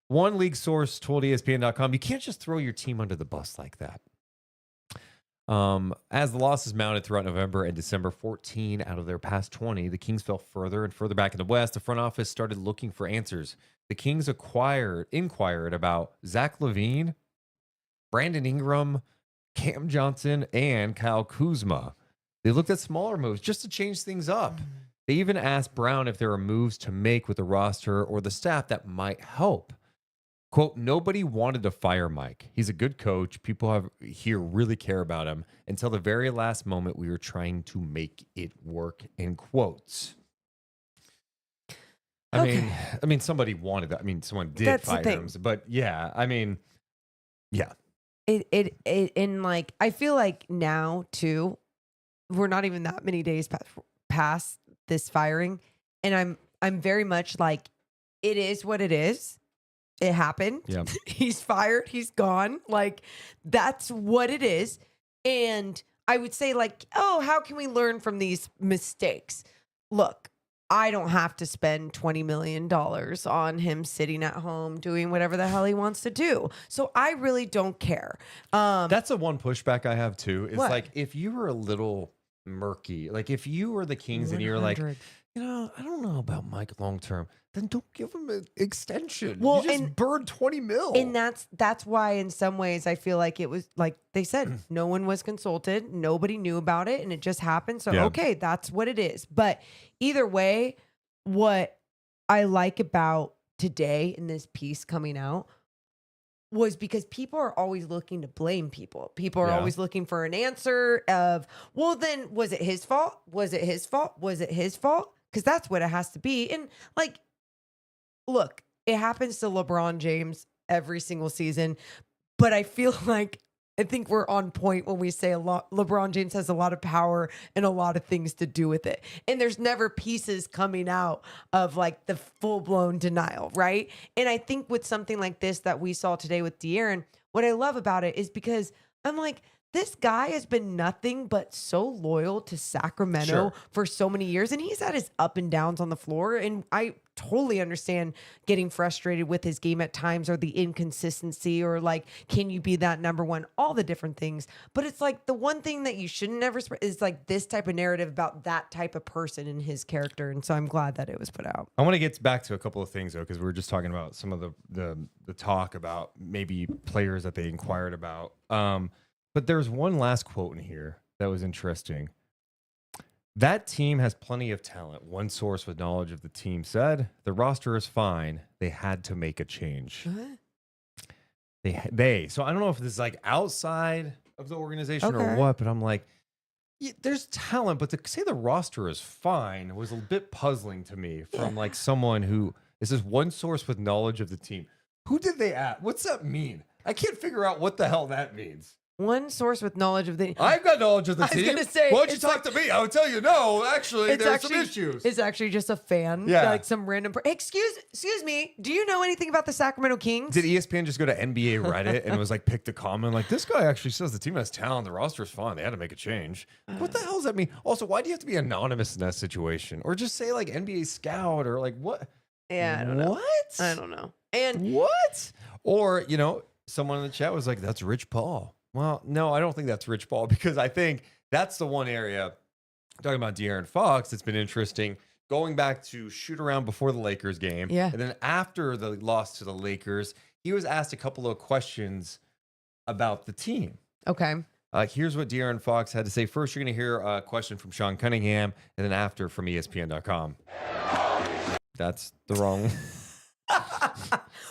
One league source told ESPN.com, you can't just throw your team under the bus like that. As the losses mounted throughout November and December, 14 out of their past 20, the Kings fell further and further back in the West. The front office started looking for answers. The Kings inquired about Zach LaVine, Brandon Ingram, Cam Johnson, and Kyle Kuzma. They looked at smaller moves just to change things up. They even asked Brown if there are moves to make with the roster or the staff that might help. Quote, nobody wanted to fire Mike. He's a good coach. People here really care about him. Until the very last moment, we were trying to make it work, in quotes. I mean, somebody wanted that. I mean, someone did fire him. But yeah, I mean, yeah. And like, I feel like now too, we're not even that many days past this firing. And I'm very much like, it is what it is. It happened. Yeah. He's fired. He's gone. Like, that's what it is. And I would say, like, oh, how can we learn from these mistakes? Look, I don't have to spend $20 million on him sitting at home doing whatever the hell he wants to do. So I really don't care. That's the one pushback I have too. Is What? like, if you were a little murky, like if you were the Kings and you're like, 100. you know, I don't know about Mike long term, then don't give him an extension. Well, you just burned 20 mil. And that's why in some ways I feel like it was like they said, no one was consulted. Nobody knew about it and it just happened. So, okay, that's what it is. But either way, what I like about today in this piece coming out was because people are always looking to blame people. People are always looking for an answer of, well, then was it his fault? Was it his fault? Was it his fault? Because that's what it has to be. And like, look, it happens to LeBron James every single season, but I feel like I think we're on point when we say LeBron James has a lot of power and a lot of things to do with it. And there's never pieces coming out of like the full-blown denial, right? And I think with something like this that we saw today with De'Aaron, what I love about it is because I'm like, this guy has been nothing but so loyal to Sacramento for so many years. And he's had his up and downs on the floor. And I totally understand getting frustrated with his game at times or the inconsistency or like, can you be that number one? All the different things. But it's like the one thing that you shouldn't never spread is like this type of narrative about that type of person and his character. And so I'm glad that it was put out. I want to get back to a couple of things though, because we were just talking about some of the talk about maybe players that they inquired about. But there's one last quote in here that was interesting. That team has plenty of talent. One source with knowledge of the team said the roster is fine. They had to make a change. What? So I don't know if this is like outside of the organization or Okay. what, but I'm like, yeah, there's talent, but to say the roster is fine was a bit puzzling to me from like someone who is this one source with knowledge of the team. Who did they at? What's that mean? I can't figure out what the hell that means. One source with knowledge of the. I've got knowledge of the I was team. gonna say, Why don't you it's talk to me? I would tell you, no, actually, there's some issues. It's actually just a fan. Yeah. Like some random. Excuse me. Do you know anything about the Sacramento Kings? Did ESPN just go to NBA Reddit and was like, pick the comment? Like, this guy actually says the team has talent. The roster is fine. They had to make a change. What the hell does that mean? Also, why do you have to be anonymous in that situation? Or just say like NBA scout or like what? Yeah, I don't know. What? I don't know. And What? Or, someone in the chat was like, that's Rich Paul. Well, no, I don't think that's Rich Paul because I think that's the one area, talking about De'Aaron Fox, it's been interesting. Going back to shoot around before the Lakers game. Yeah. And then after the loss to the Lakers, he was asked a couple of questions about the team. okay. Here's what De'Aaron Fox had to say. First, you're going to hear a question from Sean Cunningham, and then after from ESPN.com. That's the wrong.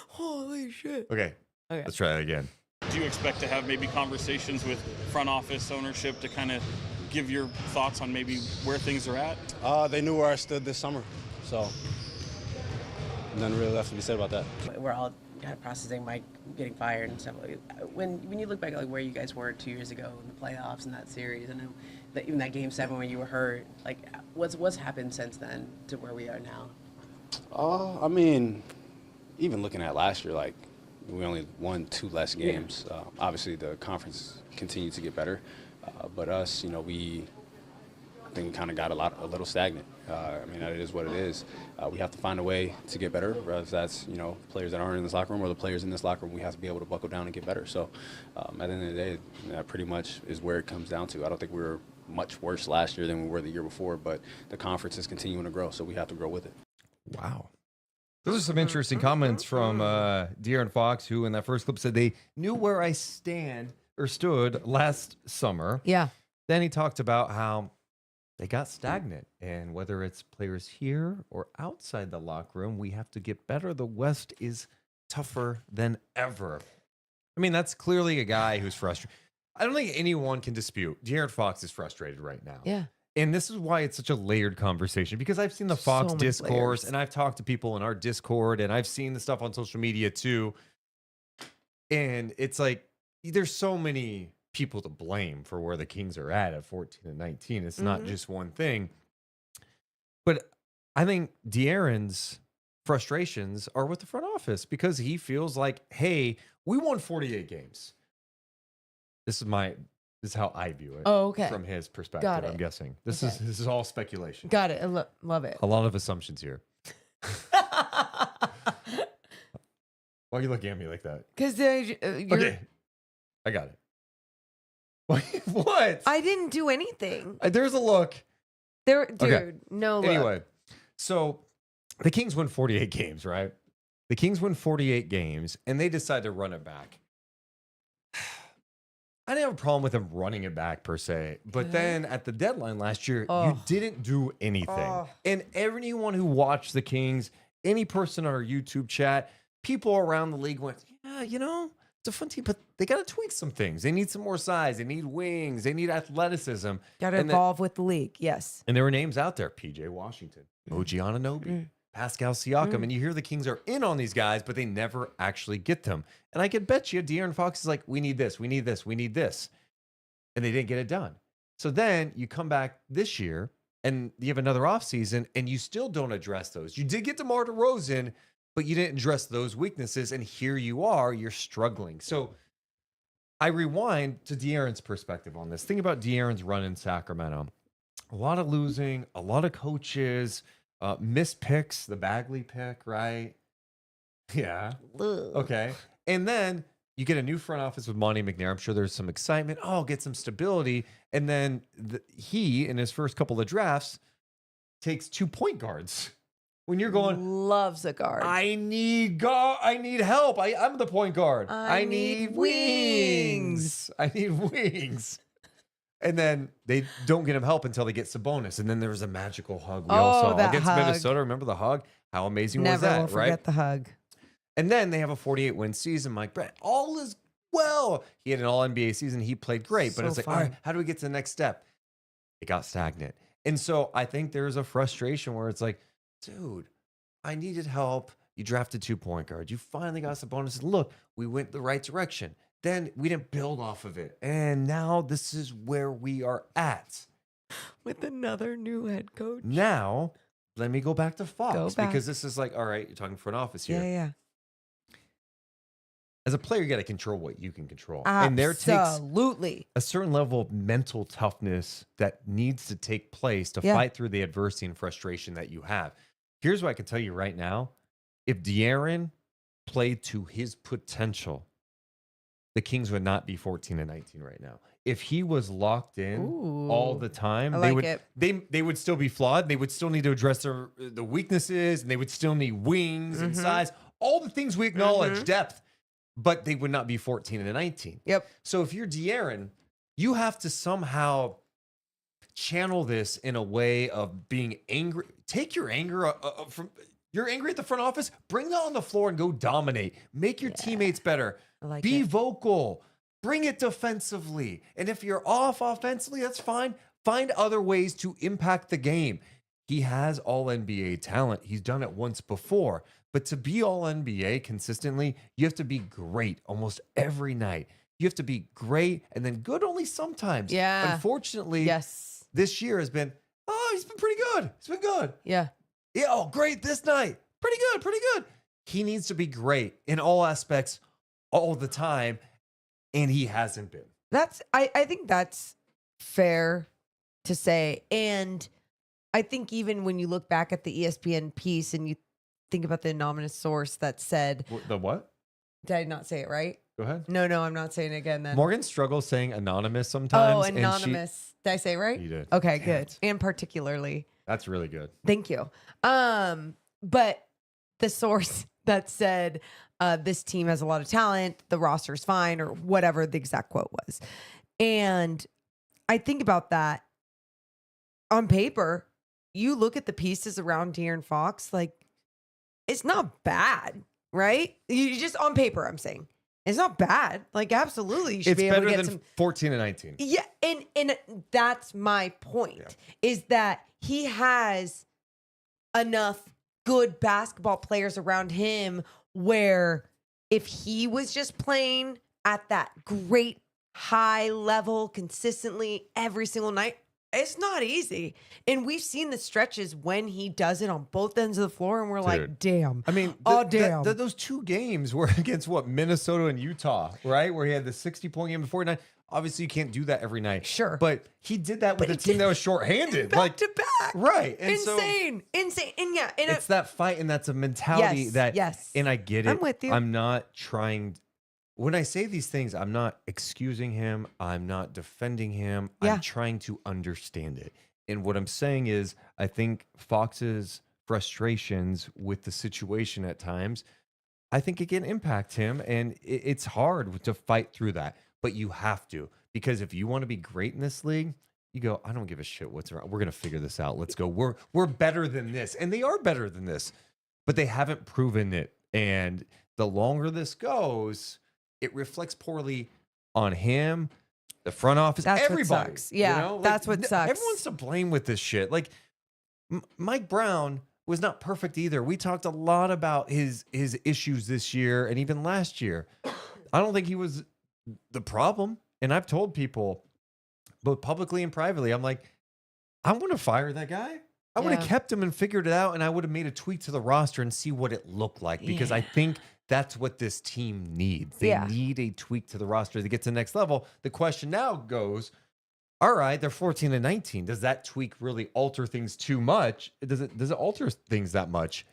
Holy shit. Okay. Okay. Let's try that again. Do you expect to have maybe conversations with front office ownership to kind of give your thoughts on maybe where things are at? They knew where I stood this summer, so nothing really left to be said about that. We're all kind of processing Mike getting fired and stuff. When you look back at where you guys were 2 years ago in the playoffs and that series, and then even that Game 7 when you were hurt, like what's happened since then to where we are now? I mean, even looking at last year, like we only won 2 less games. Obviously, the conference continued to get better, but us, I think we kind of got a little stagnant. I mean, it is what it is. We have to find a way to get better, whether that's, players that aren't in this locker room or the players in this locker room. We have to be able to buckle down and get better. So at the end of the day, that pretty much is where it comes down to. I don't think we were much worse last year than we were the year before, but the conference is continuing to grow, so we have to grow with it. Wow. Those are some interesting comments from De'Aaron Fox, who in that first clip said they knew where I stood last summer. Yeah. Then he talked about how they got stagnant, and whether it's players here or outside the locker room, we have to get better. The West is tougher than ever. I mean, that's clearly a guy who's frustrated. I don't think anyone can dispute De'Aaron Fox is frustrated right now. Yeah. And this is why it's such a layered conversation, because I've seen the Fox many discourse layers. and I've talked to people in our Discord and I've seen the stuff on social media too. And it's like, there's so many people to blame for where the Kings are at 14 and 19. It's not just one thing. But I think De'Aaron's frustrations are with the front office because he feels like, hey, we won 48 games. This is how I view it. Oh, okay. From his perspective, Got I'm it. guessing. This Okay. is all speculation. Got it. Love it. A lot of assumptions here. Why are you looking at me like that? Because Okay. I got it. What? I didn't do anything. There's a look. Dude, Okay. no look. Anyway, so the Kings win 48 games, right? The Kings win 48 games, and they decide to run it back. I didn't have a problem with them running it back per se, but then at the deadline last year, you didn't do anything. And everyone who watched the Kings, any person on our YouTube chat, people around the league went, yeah, it's a fun team, but they got to tweak some things. They need some more size. They need wings. They need athleticism. Got to And evolve with the league. Yes. And there were names out there, PJ Washington, OG Anunoby, Pascal Siakam. And you hear the Kings are in on these guys, but they never actually get them. And I could bet you De'Aaron Fox is like, we need this, we need this, we need this. And they didn't get it done. So then you come back this year and you have another offseason and you still don't address those. You did get DeMar DeRozan, but you didn't address those weaknesses. And here you are, you're struggling. So I rewind to De'Aaron's perspective on this. Think about De'Aaron's run in Sacramento. A lot of losing, a lot of coaches, missed picks, the Bagley pick, right? Yeah. Okay. And then you get a new front office with Monty McNair. I'm sure there's some excitement. Oh, get some stability. And then he, in his first couple of drafts, takes 2 point guards. When you're going, Loves a guard. I need help. I'm the point guard. I need wings. I need wings. And then they don't get him help until they get Sabonis. And then there was a magical hug we Oh, all saw that against hug. Minnesota. Remember the hug? How amazing was Never that, will forget right? the hug. And then they have a 48-win season. Mike Brett, all is well. He had an all-NBA season. He played great. But So it's like, fun. all right, how do we get to the next step? It got stagnant. And so I think there's a frustration where it's like, dude, I needed help. You drafted 2 point guards. You finally got some bonuses. Look, we went the right direction. Then we didn't build off of it. And now this is where we are at. With another new head coach. Now, let me go back to Fox. Go back. Because this is like, all right, you're talking front office here. Yeah. As a player, you got to control what you can control. And there takes Absolutely. a certain level of mental toughness that needs to take place to fight through the adversity and frustration that you have. Here's what I can tell you right now. If De'Aaron played to his potential, the Kings would not be 14-19 right now. If he was locked in all the time, I they like would it. they would still be flawed. They would still need to address the weaknesses, and they would still need wings and size, all the things we acknowledge, depth, but they would not be 14-19. Yep. So if you're De'Aaron, you have to somehow channel this in a way of being angry. Take your anger from you're angry at the front office, bring that on the floor and go dominate. Make your teammates better. I like Be it. vocal. Bring it defensively. And if you're off offensively, that's fine. Find other ways to impact the game. He has all NBA talent. He's done it once before. But to be all NBA consistently, you have to be great almost every night. You have to be great and then good only sometimes. Yeah. Unfortunately, Yes. this year has been, he's been pretty good. He's been good. Yeah. Yeah, oh, great this night. Pretty good, pretty good. He needs to be great in all aspects all the time, and he hasn't been. I think that's fair to say. And I think even when you look back at the ESPN piece and you think about the anonymous source that said, The what? did I not say it right? Go ahead. No, I'm not saying it again then. Morgan struggles saying anonymous sometimes. Oh, and anonymous. Did I say it right? You did. Okay, Damn good. it. And particularly. That's really good. Thank you. But the source that said this team has a lot of talent, the roster's fine, or whatever the exact quote was. And I think about that on paper, you look at the pieces around De'Aaron Fox, like it's not bad, right? You just on paper, I'm saying. It's not bad. Like absolutely you should It's be able better to get than some 14-19. yeah, and that's my point is that he has enough good basketball players around him where if he was just playing at that great high level consistently every single night, it's not easy. And we've seen the stretches when he does it on both ends of the floor and we're like, damn. I mean, damn. those 2 games were against Minnesota and Utah, right? Where he had the 60-point game before 9. Obviously, you can't do that every night. Sure. But he did that with a team that was shorthanded. Back to back. Right. And Insane. And yeah. And it's that fight, and that's a mentality that, yes. and I get it. I'm with you. I'm not trying, when I say these things, I'm not excusing him. I'm not defending him. Yeah. I'm trying to understand it. And what I'm saying is, I think Fox's frustrations with the situation at times, I think it can impact him, and it's hard to fight through that. But you have to, because if you want to be great in this league, you go, I don't give a shit what's around. We're going to figure this out. Let's go. We're better than this. And they are better than this, but they haven't proven it. And the longer this goes, it reflects poorly on him, the front office, That's what everybody. sucks. Yeah, that's what sucks. Everyone's to blame with this shit. Like Mike Brown was not perfect either. We talked a lot about his issues this year and even last year. I don't think he was the problem. And I've told people, both publicly and privately, I'm like, I want to fire that guy. I would have kept him and figured it out, and I would have made a tweak to the roster and see what it looked like, because I think that's what this team needs. They need a tweak to the roster to get to the next level. The question now goes, all right, they're 14-19. Does that tweak really alter things too much? Does it alter things that much?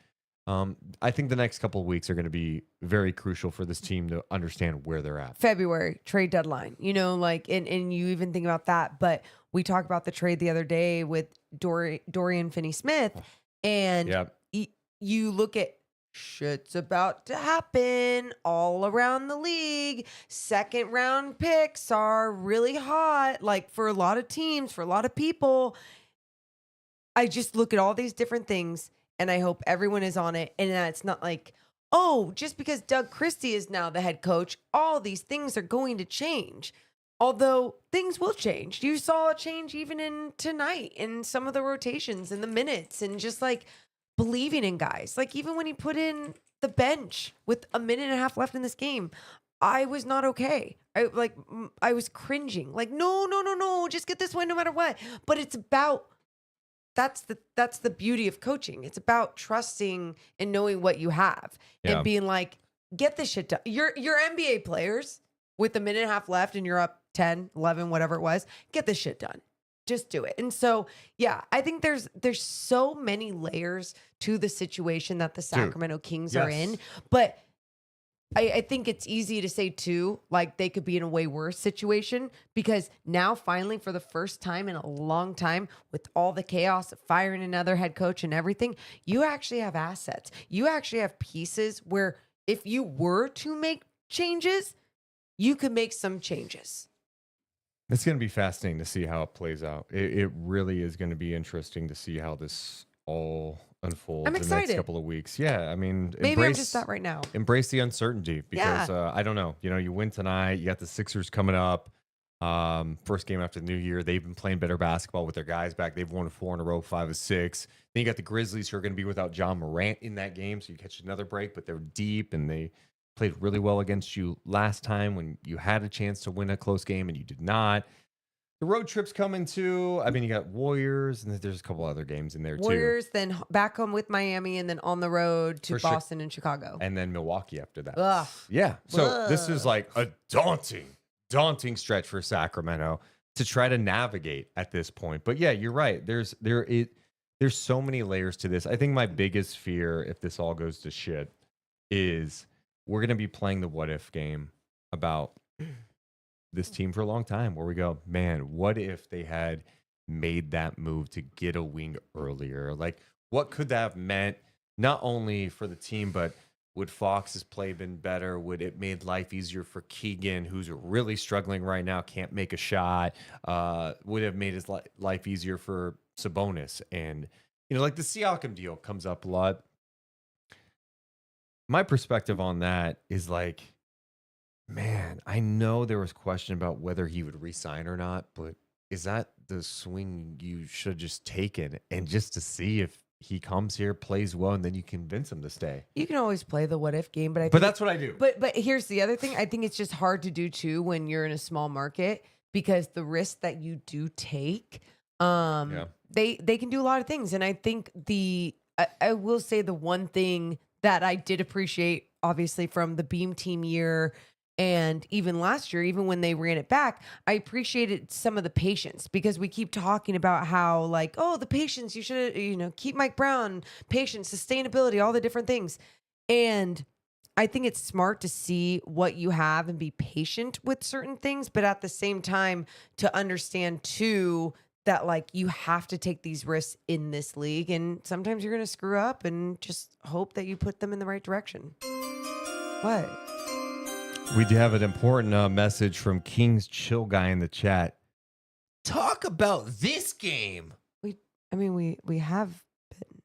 I think the next couple of weeks are going to be very crucial for this team to understand where they're at. February trade deadline, like, and you even think about that, but we talked about the trade the other day with Dorian Finney-Smith, and you look at shit's about to happen all around the league. Second round picks are really hot, like for a lot of teams, for a lot of people. I just look at all these different things and I hope everyone is on it. And it's not like, oh, just because Doug Christie is now the head coach, all these things are going to change. Although things will change. You saw a change even in tonight in some of the rotations and the minutes and just like believing in guys. Like even when he put in the bench with a minute and a half left in this game, I was not okay. I was cringing. Like, no, just get this win no matter what. But it's about that's the beauty of coaching. It's about trusting and knowing what you have and being like, get this shit done. You're NBA players with a minute and a half left and you're up 10, 11, whatever it was. Get this shit done. Just do it. And so, yeah, I think there's so many layers to the situation that the Sacramento Kings are in. But I think it's easy to say too, like they could be in a way worse situation because now finally for the first time in a long time with all the chaos of firing another head coach and everything, you actually have assets. You actually have pieces where if you were to make changes, you could make some changes. It's going to be fascinating to see how it plays out. It really is going to be interesting to see how this all unfolds I'm in the excited. next couple of weeks. Yeah, I mean, Maybe I'm just that right now. Embrace the uncertainty because I don't know. You know, you win tonight. You got the Sixers coming up. First game after the new year. They've been playing better basketball with their guys back. They've won 4 in a row, 5 of 6. Then you got the Grizzlies who are going to be without John Morant in that game. So you catch another break, but they're deep and they played really well against you last time when you had a chance to win a close game and you did not. The road trip's coming too. I mean, you got Warriors, and there's a couple other games in there Warriors, too. then back home with Miami, and then on the road to Boston and Chicago. And then Milwaukee after that. Ugh. Yeah. So this is like a daunting stretch for Sacramento to try to navigate at this point. But yeah, you're right. There's so many layers to this. I think my biggest fear, if this all goes to shit, is we're going to be playing the what if game about this team for a long time where we go, man, what if they had made that move to get a wing earlier? Like, what could that have meant not only for the team, but would Fox's play been better? Would it made life easier for Keegan, who's really struggling right now, can't make a shot? Would it have made his life easier for Sabonis? And, you know, like the Siakam deal comes up a lot. My perspective on that is like, man, I know there was question about whether he would resign or not, but is that the swing you should have just taken and just to see if he comes here, plays well, and then you convince him to stay? You can always play the what if game, but that's what I do. But here's the other thing. I think it's just hard to do too when you're in a small market because the risk that you do take, they can do a lot of things. And I think I will say the one thing that I did appreciate, obviously, from the Beam Team year and even last year, even when they ran it back, I appreciated some of the patience because we keep talking about how like, oh, the patience, you should, keep Mike Brown, patience, sustainability, all the different things. And I think it's smart to see what you have and be patient with certain things, but at the same time to understand too that like you have to take these risks in this league and sometimes you're going to screw up and just hope that you put them in the right direction. What? We do have an important message from King's Chill Guy in the chat. Talk about this game. We have been.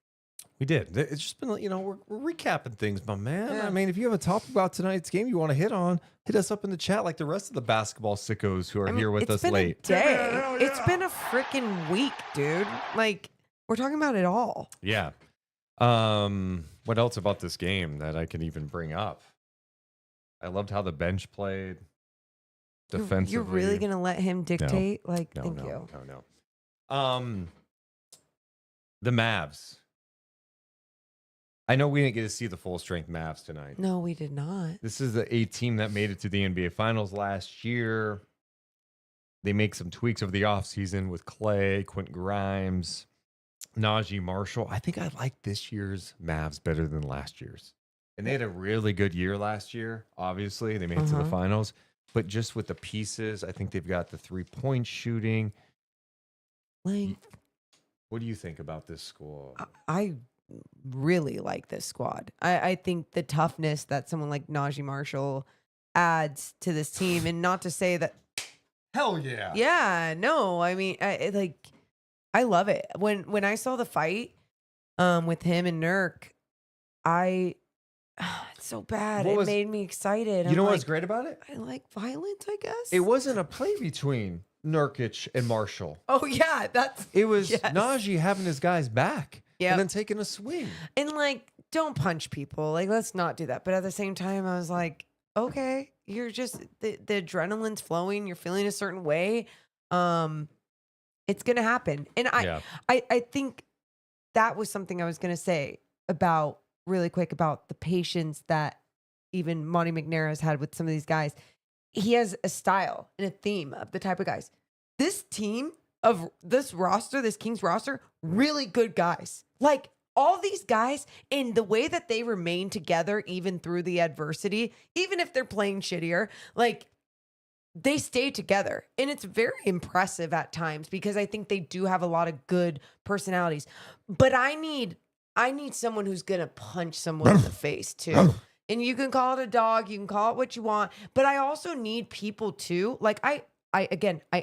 We did. It's just been, we're recapping things, my man. Yeah. I mean, if you have a topic about tonight's game you want to hit on, hit us up in the chat like the rest of the basketball sickos who are here with us late. It's been a day. It's been a freaking week, dude. Like, we're talking about it all. Yeah. What else about this game that I can even bring up? I loved how the bench played defensively. You're really going to let him dictate? No. Thank you. No. The Mavs. I know we didn't get to see the full strength Mavs tonight. No, we did not. This is a team that made it to the NBA Finals last year. They make some tweaks over the offseason with Clay, Quentin Grimes, Najee Marshall. I think I like this year's Mavs better than last year's. And they had a really good year last year, obviously. They made it to the finals. But just with the pieces, I think they've got the 3-point shooting. Length. What do you think about this score? I really like this squad. I think the toughness that someone like Najee Marshall adds to this team, and not to say that. Hell yeah. Yeah, no, I mean, I love it. When I saw the fight with him and Nurk, it's so bad. It made me excited. You know what's great about it? I like violence, I guess. It wasn't a play between Nurkic and Marshall. Oh yeah, it was Najee having his guys back and then taking a swing. And like, don't punch people. Like, let's not do that. But at the same time, I was like, okay, you're just the adrenaline's flowing. You're feeling a certain way. It's gonna happen. And I think that was something I was gonna say about really quick about the patience that even Monty McNair has had with some of these guys. He has a style and a theme of the type of guys. This team of this roster, this Kings roster, really good guys. Like all these guys, and the way that they remain together even through the adversity, even if they're playing shittier, like they stay together. And it's very impressive at times because I think they do have a lot of good personalities. But I need someone who's going to punch someone in the face too. And you can call it a dog, you can call it what you want, but I also need people too. Like I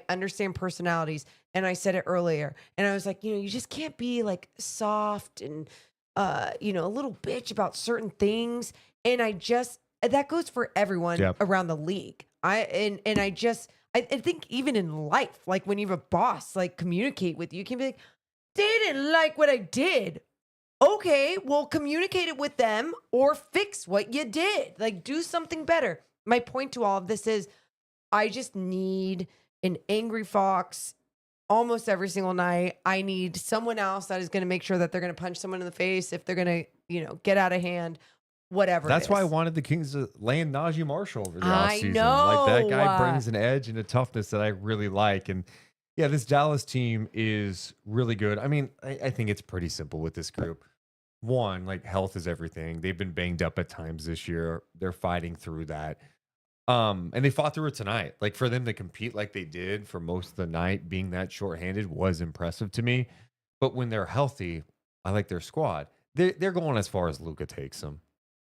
understand personalities, and I said it earlier, and I was like, you just can't be like soft and a little bitch about certain things. And that goes for everyone around the league. I think even in life, like when you have a boss, like communicate with you can be like, they didn't like what I did. Okay, well, communicate it with them or fix what you did. Like, do something better. My point to all of this is I just need an angry fox almost every single night. I need someone else that is going to make sure that they're going to punch someone in the face if they're going to, get out of hand, whatever. That's why I wanted the Kings to land Najee Marshall over the I offseason. know. Like, that guy brings an edge and a toughness that I really like. And yeah, this Dallas team is really good. I mean, I think it's pretty simple with this group. One, like, health is everything. They've been banged up at times this year. They're fighting through that. And they fought through it tonight. Like, for them to compete like they did for most of the night, being that shorthanded was impressive to me. But when they're healthy, I like their squad. They're going as far as Luka takes them,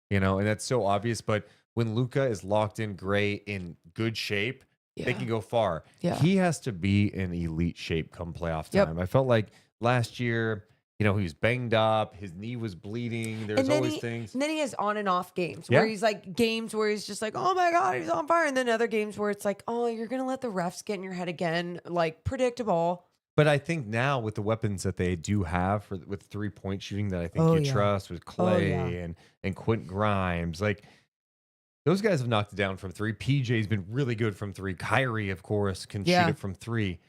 and that's so obvious. But when Luka is locked in great, in good shape, they can go far. Yeah. He has to be in elite shape come playoff time. I felt like last year, he was banged up. His knee was bleeding. There's always things. And then he has on and off games where he's like games where he's just like, oh my God, he's on fire. And then other games where it's like, oh, you're going to let the refs get in your head again. Like, predictable. But I think now with the weapons that they do have with 3-point shooting that I think trust with Clay and Quentin Grimes, like those guys have knocked it down from 3. PJ's been really good from 3. Kyrie, of course, can shoot it from 3.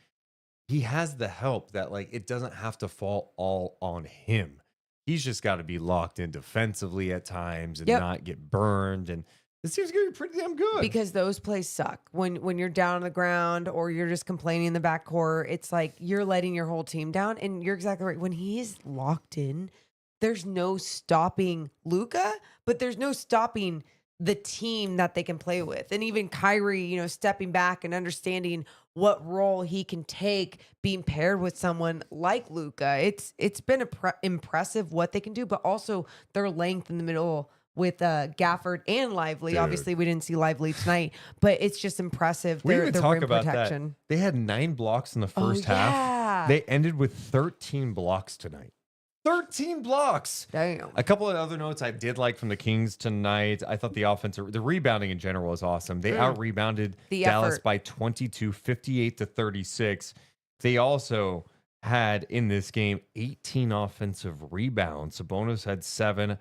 He has the help that, like, it doesn't have to fall all on him. He's just got to be locked in defensively at times and not get burned. And it seems going to be pretty damn good. Because those plays suck. When you're down on the ground or you're just complaining in the backcourt, it's like you're letting your whole team down. And you're exactly right. When he's locked in, there's no stopping Luka, but there's no stopping the team that they can play with. And even Kyrie, stepping back and understanding what role he can take being paired with someone like Luka. It's been impressive what they can do, but also their length in the middle with Gafford and Lively. Dude. Obviously, we didn't see Lively tonight, but it's just impressive. We even talk rim about protection. that. They had 9 blocks in the first half. They ended with 13 blocks tonight. 13 blocks. Damn. A couple of other notes I did like from the Kings tonight. I thought the rebounding in general was awesome. They out-rebounded Dallas by 22, 58-36. They also had in this game 18 offensive rebounds. Sabonis had 7,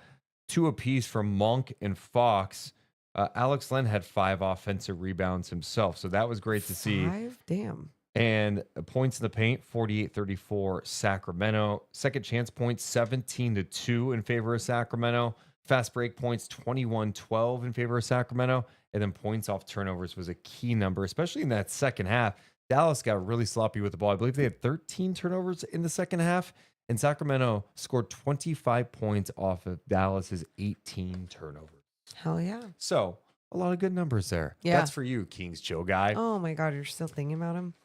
2 apiece from Monk and Fox. Alex Len had 5 offensive rebounds himself. So that was great to see. 5? Damn. And points in the paint, 48-34 Sacramento. Second chance points, 17-2 in favor of Sacramento. Fast break points, 21-12 in favor of Sacramento. And then points off turnovers was a key number, especially in that second half. Dallas got really sloppy with the ball. I believe they had 13 turnovers in the second half. And Sacramento scored 25 points off of Dallas's 18 turnovers. Hell yeah. So a lot of good numbers there. Yeah. That's for you, Kings Chill guy. Oh my God, you're still thinking about him?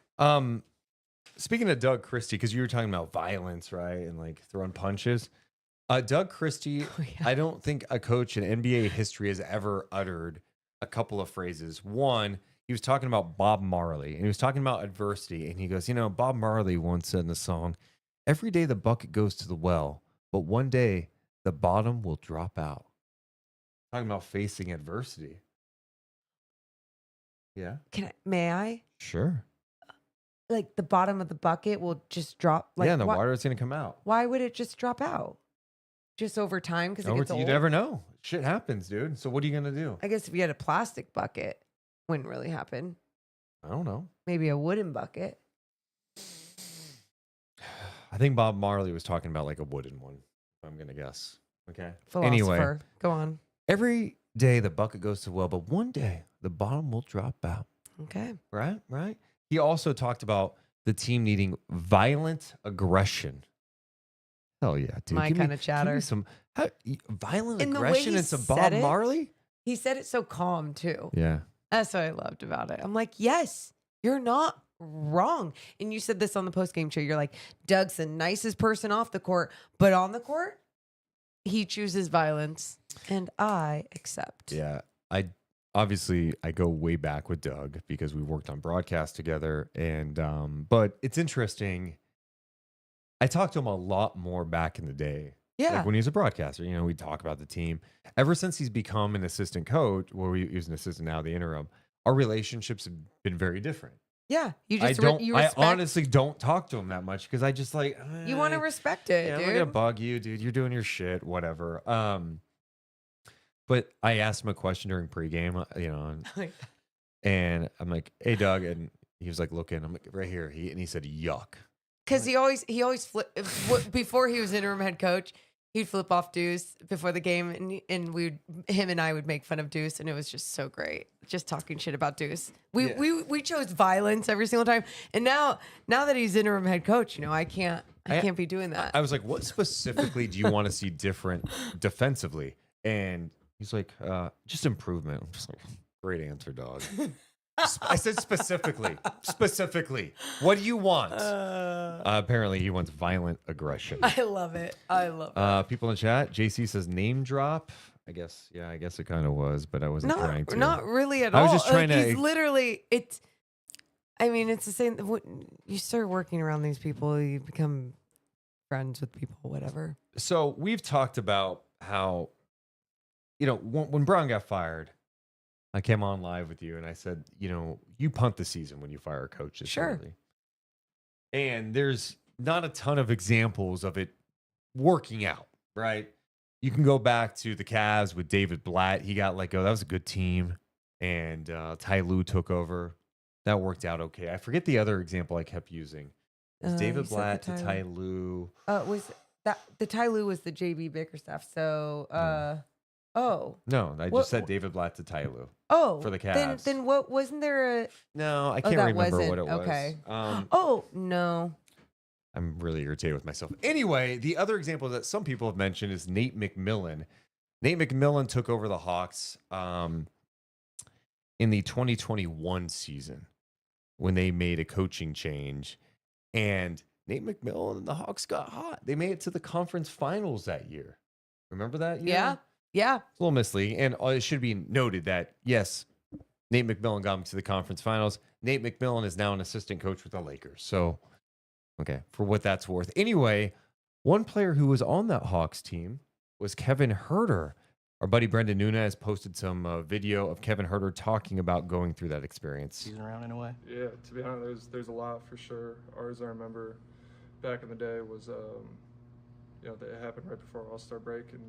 Speaking of Doug Christie, because you were talking about violence, right? And like throwing punches. Doug Christie, I don't think a coach in NBA history has ever uttered a couple of phrases. One, he was talking about Bob Marley, and he was talking about adversity, and he goes, Bob Marley once said in the song, "Every day the bucket goes to the well, but one day the bottom will drop out." Talking about facing adversity. Yeah. May I? Sure. Like the bottom of the bucket will just drop. Like, yeah, and the water is going to come out. Why would it just drop out? Just over time because it gets old? You never know. Shit happens, dude. So what are you going to do? I guess if you had a plastic bucket, wouldn't really happen. I don't know. Maybe a wooden bucket. I think Bob Marley was talking about like a wooden one, if I'm going to guess. Okay. Philosopher. Anyway, go on. Every day the bucket goes to well, but one day the bottom will drop out. Okay. Right? He also talked about the team needing violent aggression. Hell yeah, dude. My kind of chatter. Give me some violent And aggression and some Bob Marley? He said it so calm too. Yeah. That's what I loved about it. I'm like, yes, you're not wrong. And you said this on the postgame show. You're like, Doug's the nicest person off the court, but on the court, he chooses violence, and I accept. Yeah. I go way back with Doug because we worked on broadcast together. And but it's interesting. I talked to him a lot more back in the day. Yeah. Like when he was a broadcaster, we'd talk about the team. Ever since he's become an assistant coach, he was an assistant now, the interim, our relationships have been very different. Yeah. You just I honestly don't talk to him that much because I just like you want to respect it, dude. dude. I'm not gonna bug you, dude. You're doing your shit, whatever. But I asked him a question during pregame, and I'm like, "Hey, Doug," and he was like, "Looking," I'm like, "Right here." He said, "Yuck," because he always flip before he was interim head coach. He'd flip off Deuce before the game, and him and I would make fun of Deuce, and it was just so great, just talking shit about Deuce. We chose violence every single time, and now that he's interim head coach, I can't be doing that. I was like, "What specifically do you want to see different defensively?" And he's like, "Just improvement." I'm just like, "Great answer, dog." I said specifically. What do you want? Apparently, he wants violent aggression. I love it. People in the chat, JC says name drop. I guess it kind of was, but I wasn't trying to. Not really at all. I was just trying to. He's literally, it's the same. When you start working around these people, you become friends with people, whatever. So we've talked about how, when Brown got fired, I came on live with you and I said, you punt the season when you fire a coach this early. And there's not a ton of examples of it working out, right? You can go back to the Cavs with David Blatt. He got let go. That was a good team. And Ty Lue took over. That worked out okay. I forget the other example I kept using. It was David Blatt to Ty Lue. Was that the Ty Lue was the JB Bickerstaff. So oh. No, I just said David Blatt to Ty Lue. Oh. For the Cavs. Then what wasn't there a No, I can't remember what it was. Okay. No. I'm really irritated with myself. Anyway, the other example that some people have mentioned is Nate McMillan. Nate McMillan took over the Hawks in the 2021 season when they made a coaching change. And Nate McMillan and the Hawks got hot. They made it to the conference finals that year. Remember that year? Yeah. It's a little misleading. And it should be noted that, yes, Nate McMillan got him to the conference finals. Nate McMillan is now an assistant coach with the Lakers. So, okay, for what that's worth. Anyway, one player who was on that Hawks team was Kevin Huerter. Our buddy Brendan Nunez posted some video of Kevin Huerter talking about going through that experience. Season around in a way. Yeah, to be honest, there's a lot for sure. Ours, I remember back in the day was, it happened right before All-Star break, and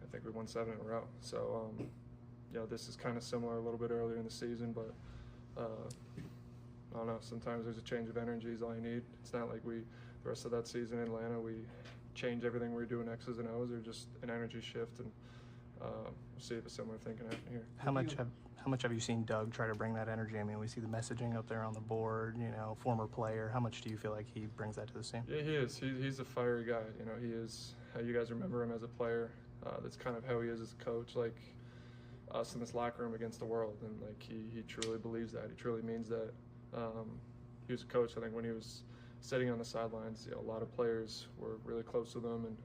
I think we won 7 in a row. So, this is kind of similar a little bit earlier in the season, but I don't know. Sometimes there's a change of energy is all you need. It's not like the rest of that season in Atlanta, we change everything we're doing X's and O's. Or just an energy shift, and we'll see if a similar thing can happen here. How much have you seen Doug try to bring that energy? I mean, we see the messaging up there on the board. Former player. How much do you feel like he brings that to the team? Yeah, he is. He's a fiery guy. He is how you guys remember him as a player. That's kind of how he is as a coach. Like us in this locker room against the world, and like he truly believes that. He truly means that. He was a coach. I think when he was sitting on the sidelines, a lot of players were really close with him, and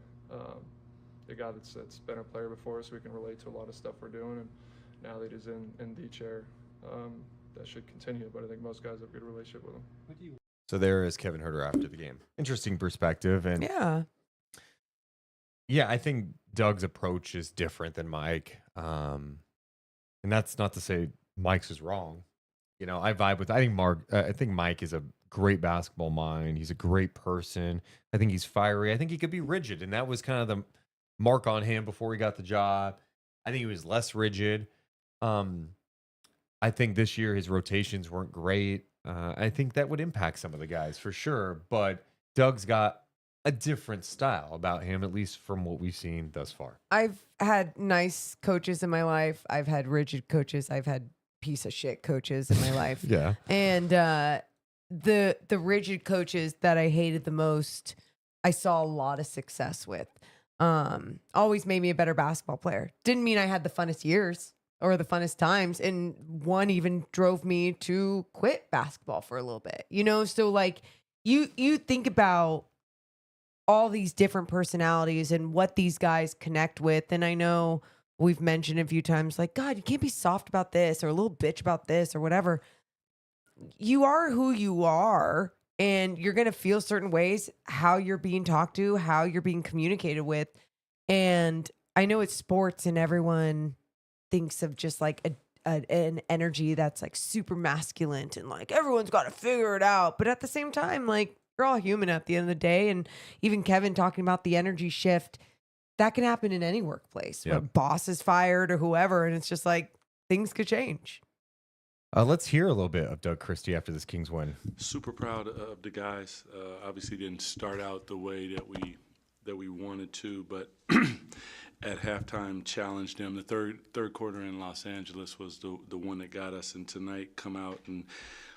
a guy that's been a player before, so we can relate to a lot of stuff we're doing. And now that he's in the chair, that should continue. But I think most guys have a good relationship with him. So there is Kevin Huerter after the game. Interesting perspective. And yeah, I think Doug's approach is different than Mike. And that's not to say Mike's is wrong. You know, I vibe with, I think Mike is a great basketball mind. He's a great person. I think he's fiery. I think he could be rigid. And that was kind of the mark on him before he got the job. I think he was less rigid. I think this year his rotations weren't great. I think that would impact some of the guys for sure. But Doug's got a different style about him, at least from what we've seen thus far. I've had nice coaches in my life. I've had rigid coaches. I've had piece of shit coaches in my life. Yeah. And the rigid coaches that I hated the most, I saw a lot of success with. Always made me a better basketball player. Didn't mean I had the funnest years or the funnest times. And one even drove me to quit basketball for a little bit, you know? So like you think about all these different personalities and what these guys connect with. And I know we've mentioned a few times, like, God, you can't be soft about this or a little bitch about this or whatever. You are who you are, and you're going to feel certain ways, how you're being talked to, how you're being communicated with. And I know it's sports and everyone thinks of just like an energy that's like super masculine and like everyone's got to figure it out. But at the same time, like, we're all human at the end of the day. And even Kevin talking about the energy shift, that can happen in any workplace. When a boss is fired or whoever, and it's just like things could change. Let's hear a little bit of Doug Christie after this Kings win. Super proud of the guys. Obviously didn't start out the way that we wanted to, but at halftime challenged them. The third quarter in Los Angeles was the one that got us, and tonight come out and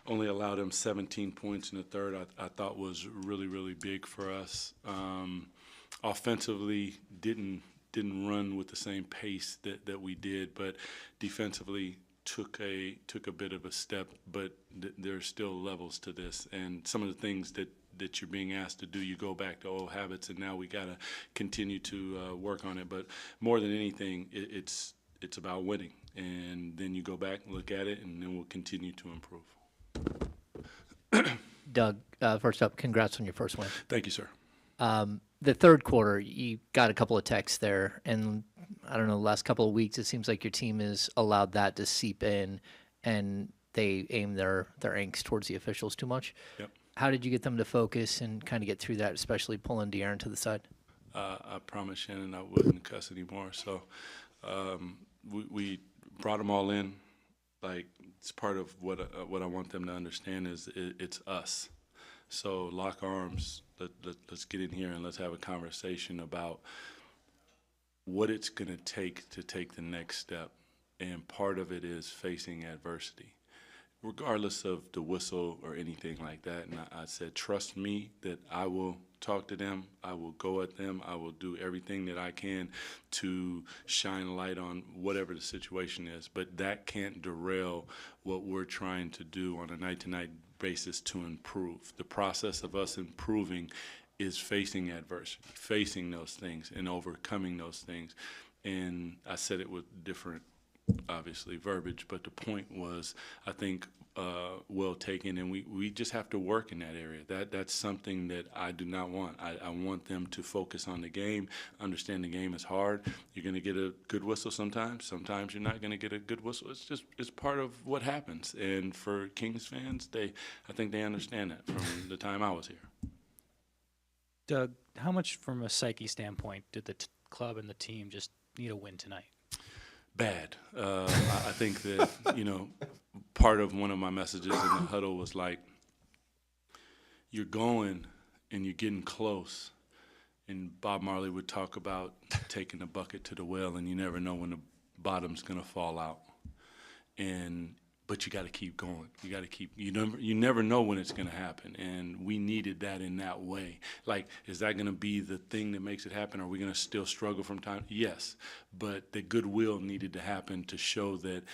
only allowed them 17 points in the third. I thought was really, really big for us. Offensively didn't run with the same pace that we did, but defensively took a bit of a step. But there's still levels to this, and some of the things that you're being asked to do, you go back to old habits, and now we got to continue to work on it. But more than anything, it's about winning, and then you go back and look at it, and then we'll continue to improve. Doug, first up, congrats on your first win. Thank you, sir. The third quarter, you got a couple of texts there, and I don't know, the last couple of weeks, it seems like your team has allowed that to seep in, and they aim their angst towards the officials too much. Yep. How did you get them to focus and kind of get through that, especially pulling De'Aaron to the side? I promised Shannon I wouldn't cuss anymore, so we brought them all in. Like, it's part of what I want them to understand is it's us. So lock arms, let's get in here and let's have a conversation about what it's going to take the next step. And part of it is facing adversity, regardless of the whistle or anything like that. And I said, trust me that I will talk to them, I will go at them, I will do everything that I can to shine a light on whatever the situation is. But that can't derail what we're trying to do on a night-to-night basis to improve. The process of us improving is facing adversity, facing those things and overcoming those things. And I said it with different, obviously, verbiage, but the point was, I think, well taken, and we just have to work in that area. That's something that I do not want. I want them to focus on the game, understand the game is hard. You're going to get a good whistle sometimes you're not going to get a good whistle. It's part of what happens. And for Kings fans, I think they understand that from the time I was here. Doug, how much from a psyche standpoint did the club and the team just need a win tonight? Bad. I think that, part of one of my messages in the huddle was like, you're going and you're getting close. And Bob Marley would talk about taking a bucket to the well, and you never know when the bottom's going to fall out. But you got to keep going. You got to keep. You never know when it's going to happen, and we needed that in that way. Like, is that going to be the thing that makes it happen? Are we going to still struggle from time? Yes, but the goodwill needed to happen to show that,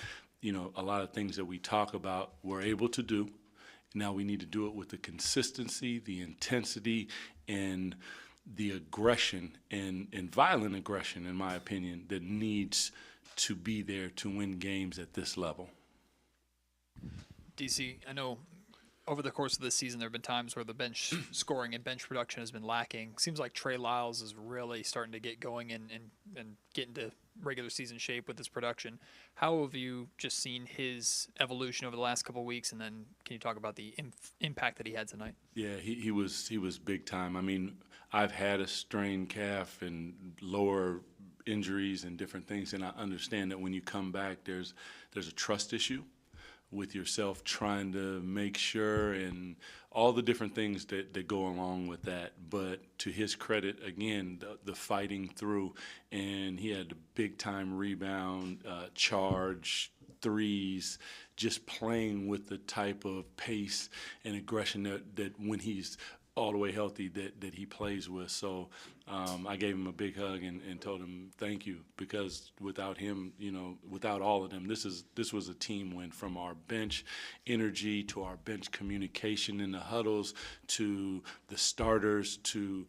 a lot of things that we talk about we're able to do. Now we need to do it with the consistency, the intensity, and the aggression and violent aggression, in my opinion, that needs to be there to win games at this level. DC, I know over the course of this season there have been times where the bench scoring and bench production has been lacking. Seems like Trey Lyles is really starting to get going and get into regular season shape with his production. How have you just seen his evolution over the last couple of weeks, and then can you talk about the impact that he had tonight? Yeah, he was big time. I mean, I've had a strained calf and lower injuries and different things, and I understand that when you come back, there's a trust issue with yourself, trying to make sure, and all the different things that go along with that. But to his credit, again, the fighting through, and he had a big-time rebound, charge, threes, just playing with the type of pace and aggression that when he's all the way healthy that he plays with. So I gave him a big hug and told him thank you, because without him, without all of them, this was a team win, from our bench energy to our bench communication in the huddles to the starters to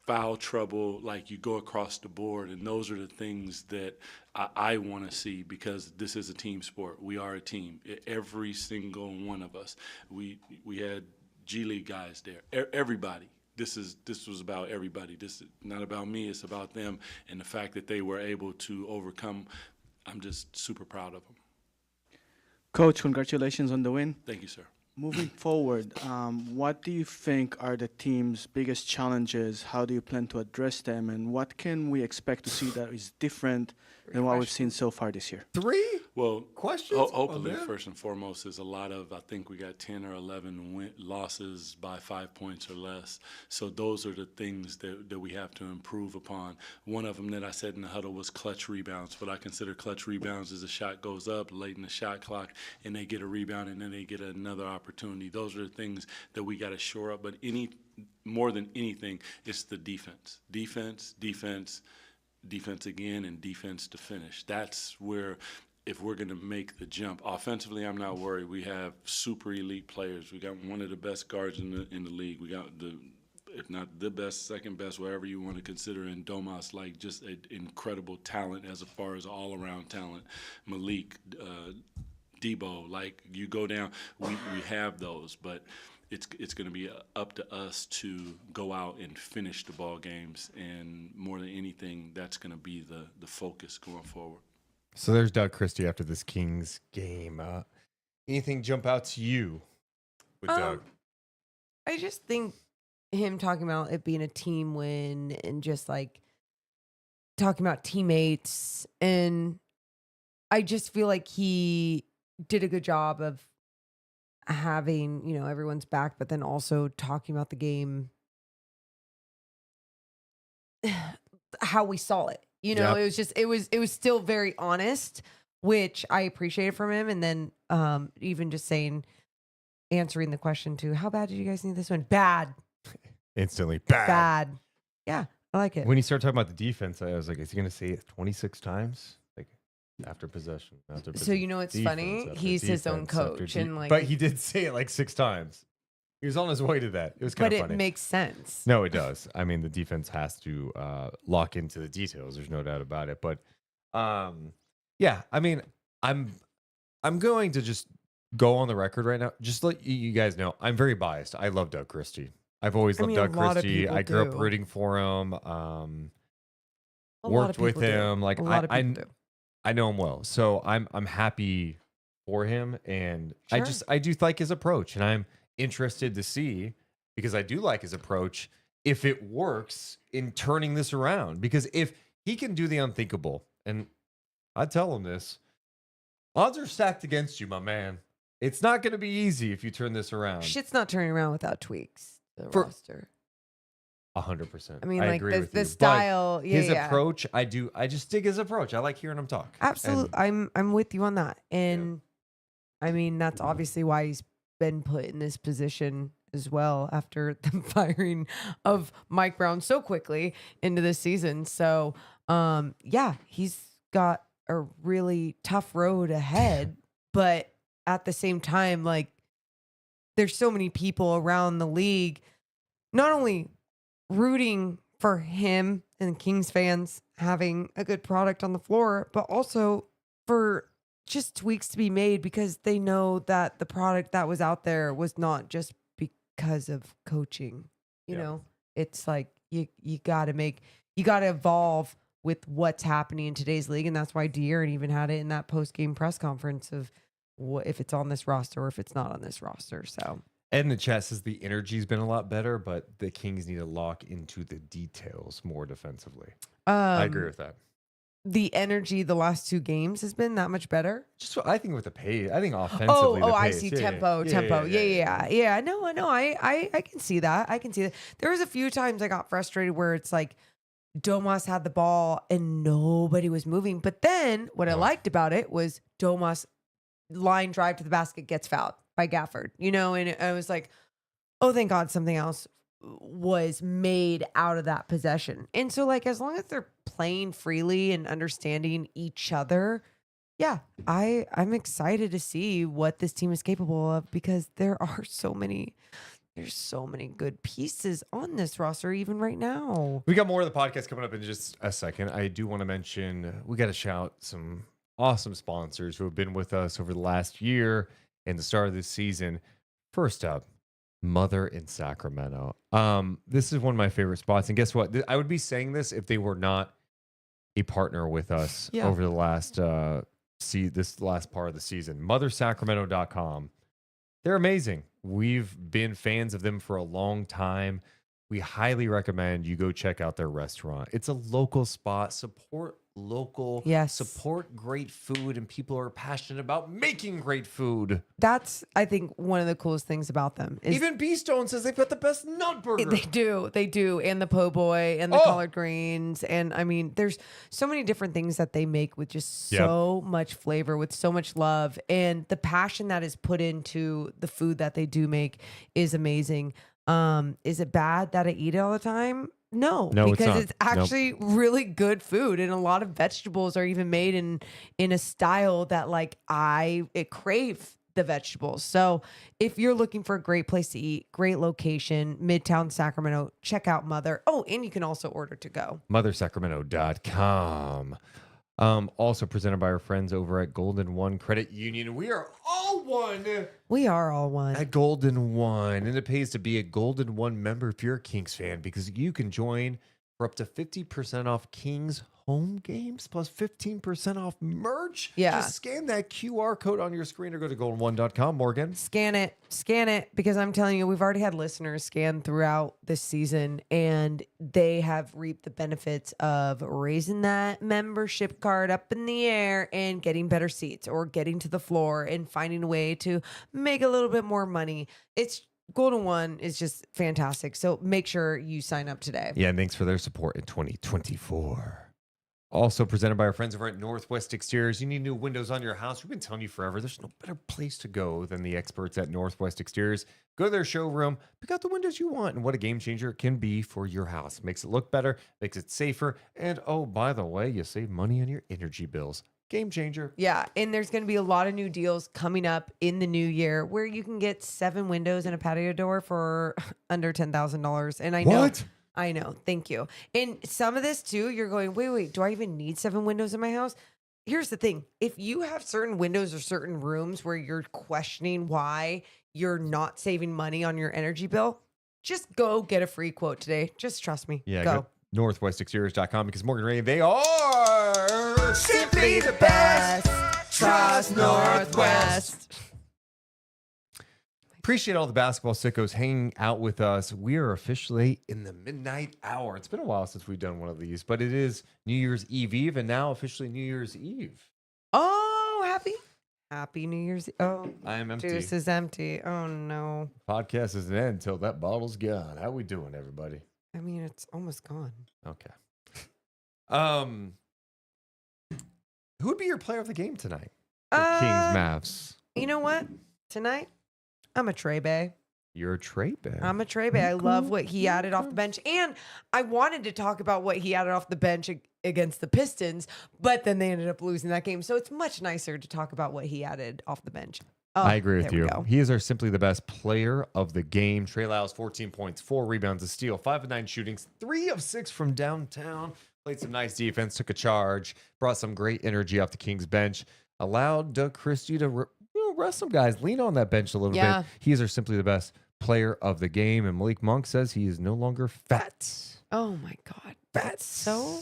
foul trouble. Like, you go across the board, and those are the things that I want to see, because this is a team sport. We are a team, every single one of us. We had G League guys there, everybody. This was about everybody. This is not about me, it's about them, and the fact that they were able to overcome, I'm just super proud of them. Coach, congratulations on the win. Thank you, sir. Moving forward, what do you think are the team's biggest challenges? How do you plan to address them? And what can we expect to see that is different than what we've seen so far this year? 3 Well, questions. Hopefully, first and foremost, is a lot of, I think we got 10 or 11 losses by 5 points or less. So those are the things that we have to improve upon. One of them that I said in the huddle was clutch rebounds. What I consider clutch rebounds is a shot goes up late in the shot clock, and they get a rebound, and then they get another opportunity. Those are the things that we got to shore up. But more than anything, it's the defense. Defense again, and defense to finish. That's where, if we're going to make the jump. Offensively, I'm not worried. We have super elite players. We got one of the best guards in the league. We got if not the best, second best, whatever you want to consider, in Domas, like just an incredible talent as far as all-around talent. Malik, Debo, like you go down, we have those, but it's going to be up to us to go out and finish the ball games, and more than anything, that's going to be the focus going forward. So there's Doug Christie after this Kings game. Anything jump out to you with Doug? I just think him talking about it being a team win and just like talking about teammates, and I just feel like he did a good job of having, everyone's back, but then also talking about the game, how we saw it. It was just, it was still very honest, which I appreciated from him. And then even just answering the question to, how bad did you guys need this one? Bad. Instantly bad. Yeah, I like it. When you start talking about the defense, I was like, is he going to say it 26 times? Like, after possession. So it's funny? He's his own coach, and but he did say it like 6 times. He was on his way to that. It was kind of funny. But it makes sense. No, it does. I mean, the defense has to lock into the details. There's no doubt about it. But yeah, I mean, I'm going to just go on the record right now. Just let you guys know, I'm very biased. I love Doug Christie. I've always loved Doug Christie. I grew up rooting for him. Worked with him. Like I know him well, so I'm happy for him, and sure. I do like his approach, and I'm interested to see, because I do like his approach, if it works in turning this around. Because if he can do the unthinkable, and I tell him this, odds are stacked against you, my man. It's not going to be easy if you turn this around. Shit's not turning around without tweaks. The roster. 100%. I mean, like the style, his approach, I just dig his approach. I like hearing him talk. Absolutely, I'm with you on that, and I mean that's obviously why he's been put in this position as well after the firing of Mike Brown so quickly into this season. So, he's got a really tough road ahead, but at the same time, like there's so many people around the league, not only rooting for him and Kings fans having a good product on the floor, but also for just tweaks to be made because they know that the product that was out there was not just because of coaching. You know, it's like you got to evolve with what's happening in today's league. And that's why De'Aaron even had it in that post-game press conference of what if it's on this roster or if it's not on this roster. So Ed in the chat says the energy's been a lot better, but the Kings need to lock into the details more defensively. I agree with that. The energy the last 2 games has been that much better. Just I think with the pace, I think offensively. the I pace. see. Yeah, Tempo. Yeah. No, I can see that. There was a few times I got frustrated where it's like Domas had the ball and nobody was moving. But then what I liked about it was Domas line drive to the basket gets fouled by Gafford, and I was like, oh, thank God something else was made out of that possession. And so like, as long as they're playing freely and understanding each other, yeah, I'm excited to see what this team is capable of because there's so many good pieces on this roster even right now. We got more of the podcast coming up in just a second. I do want to mention we got to shout some awesome sponsors who have been with us over the last year and the start of this season. First up, Mother in Sacramento. This is one of my favorite spots. And guess what? I would be saying this if they were not a partner with us over the last this last part of the season. MotherSacramento.com. They're amazing. We've been fans of them for a long time. We highly recommend you go check out their restaurant. It's a local spot. Support local. Yes. Support great food, and people are passionate about making great food. That's, I think, one of the coolest things about them. Is even B-Stone says they've got the best nut burger. They do. And the po' boy and the collard greens. And I mean, there's so many different things that they make with just so much flavor, with so much love. And the passion that is put into the food that they do make is amazing. Is it bad that I eat it all the time? No, because it's actually really good food, and a lot of vegetables are even made in a style that like I crave the vegetables. So if you're looking for a great place to eat, great location, Midtown Sacramento, check out Mother. Oh, and you can also order to go. MotherSacramento.com. Also presented by our friends over at Golden One Credit Union. We are all one. We are all one. At Golden One. And it pays to be a Golden One member if you're a Kings fan, because you can join for up to 50% off Kings home games plus 15% off merch. Yeah. Just scan that QR code on your screen or go to golden1.com, Morgan. Scan it, because I'm telling you, we've already had listeners scan throughout this season, and they have reaped the benefits of raising that membership card up in the air and getting better seats or getting to the floor and finding a way to make a little bit more money. Golden One is just fantastic. So make sure you sign up today. Yeah, and thanks for their support in 2024. Also presented by our friends over at Northwest Exteriors. You need new windows on your house. We've been telling you forever, there's no better place to go than the experts at Northwest Exteriors. Go to their showroom, pick out the windows you want, and what a game changer it can be for your house. Makes it look better, makes it safer, and oh, by the way, you save money on your energy bills. Game changer. Yeah, and there's going to be a lot of new deals coming up in the new year where you can get 7 windows and a patio door for under $10,000. And I know. What? I know. Thank you. And some of this too, you're going, wait, do I even need 7 windows in my house? Here's the thing. If you have certain windows or certain rooms where you're questioning why you're not saving money on your energy bill, just go get a free quote today. Just trust me. Yeah, go. NorthwestExteriors.com, because Morgan Ray, they are simply the best. Trust Northwest. Appreciate all the basketball sickos hanging out with us. We are officially in the midnight hour. It's been a while since we've done one of these, but it is New Year's Eve, and now officially New Year's Eve. Oh, happy New Year's Eve. Oh, I am empty. Deuce is empty. Oh, no. Podcast isn't end until that bottle's gone. How we doing, everybody? I mean, it's almost gone. Okay. Who would be your player of the game tonight for Kings-Mavs? You know what? Tonight, I'm a Trey Bay. You're a Trey Bay. I'm a Trey Bay. I love what he added off the bench. And I wanted to talk about what he added off the bench against the Pistons, but then they ended up losing that game. So it's much nicer to talk about what he added off the bench. Oh, I agree with there we you. go. He is our simply the best player of the game. Trey Lyles, 14 points, 4 rebounds, a steal, 5 of 9 shootings, 3 of 6 from downtown. Played some nice defense, took a charge, brought some great energy off the Kings bench, allowed Doug Christie to rest some guys, lean on that bench a little bit. He is our simply the best player of the game. And Malik Monk says he is no longer fat. Oh my God. That's so,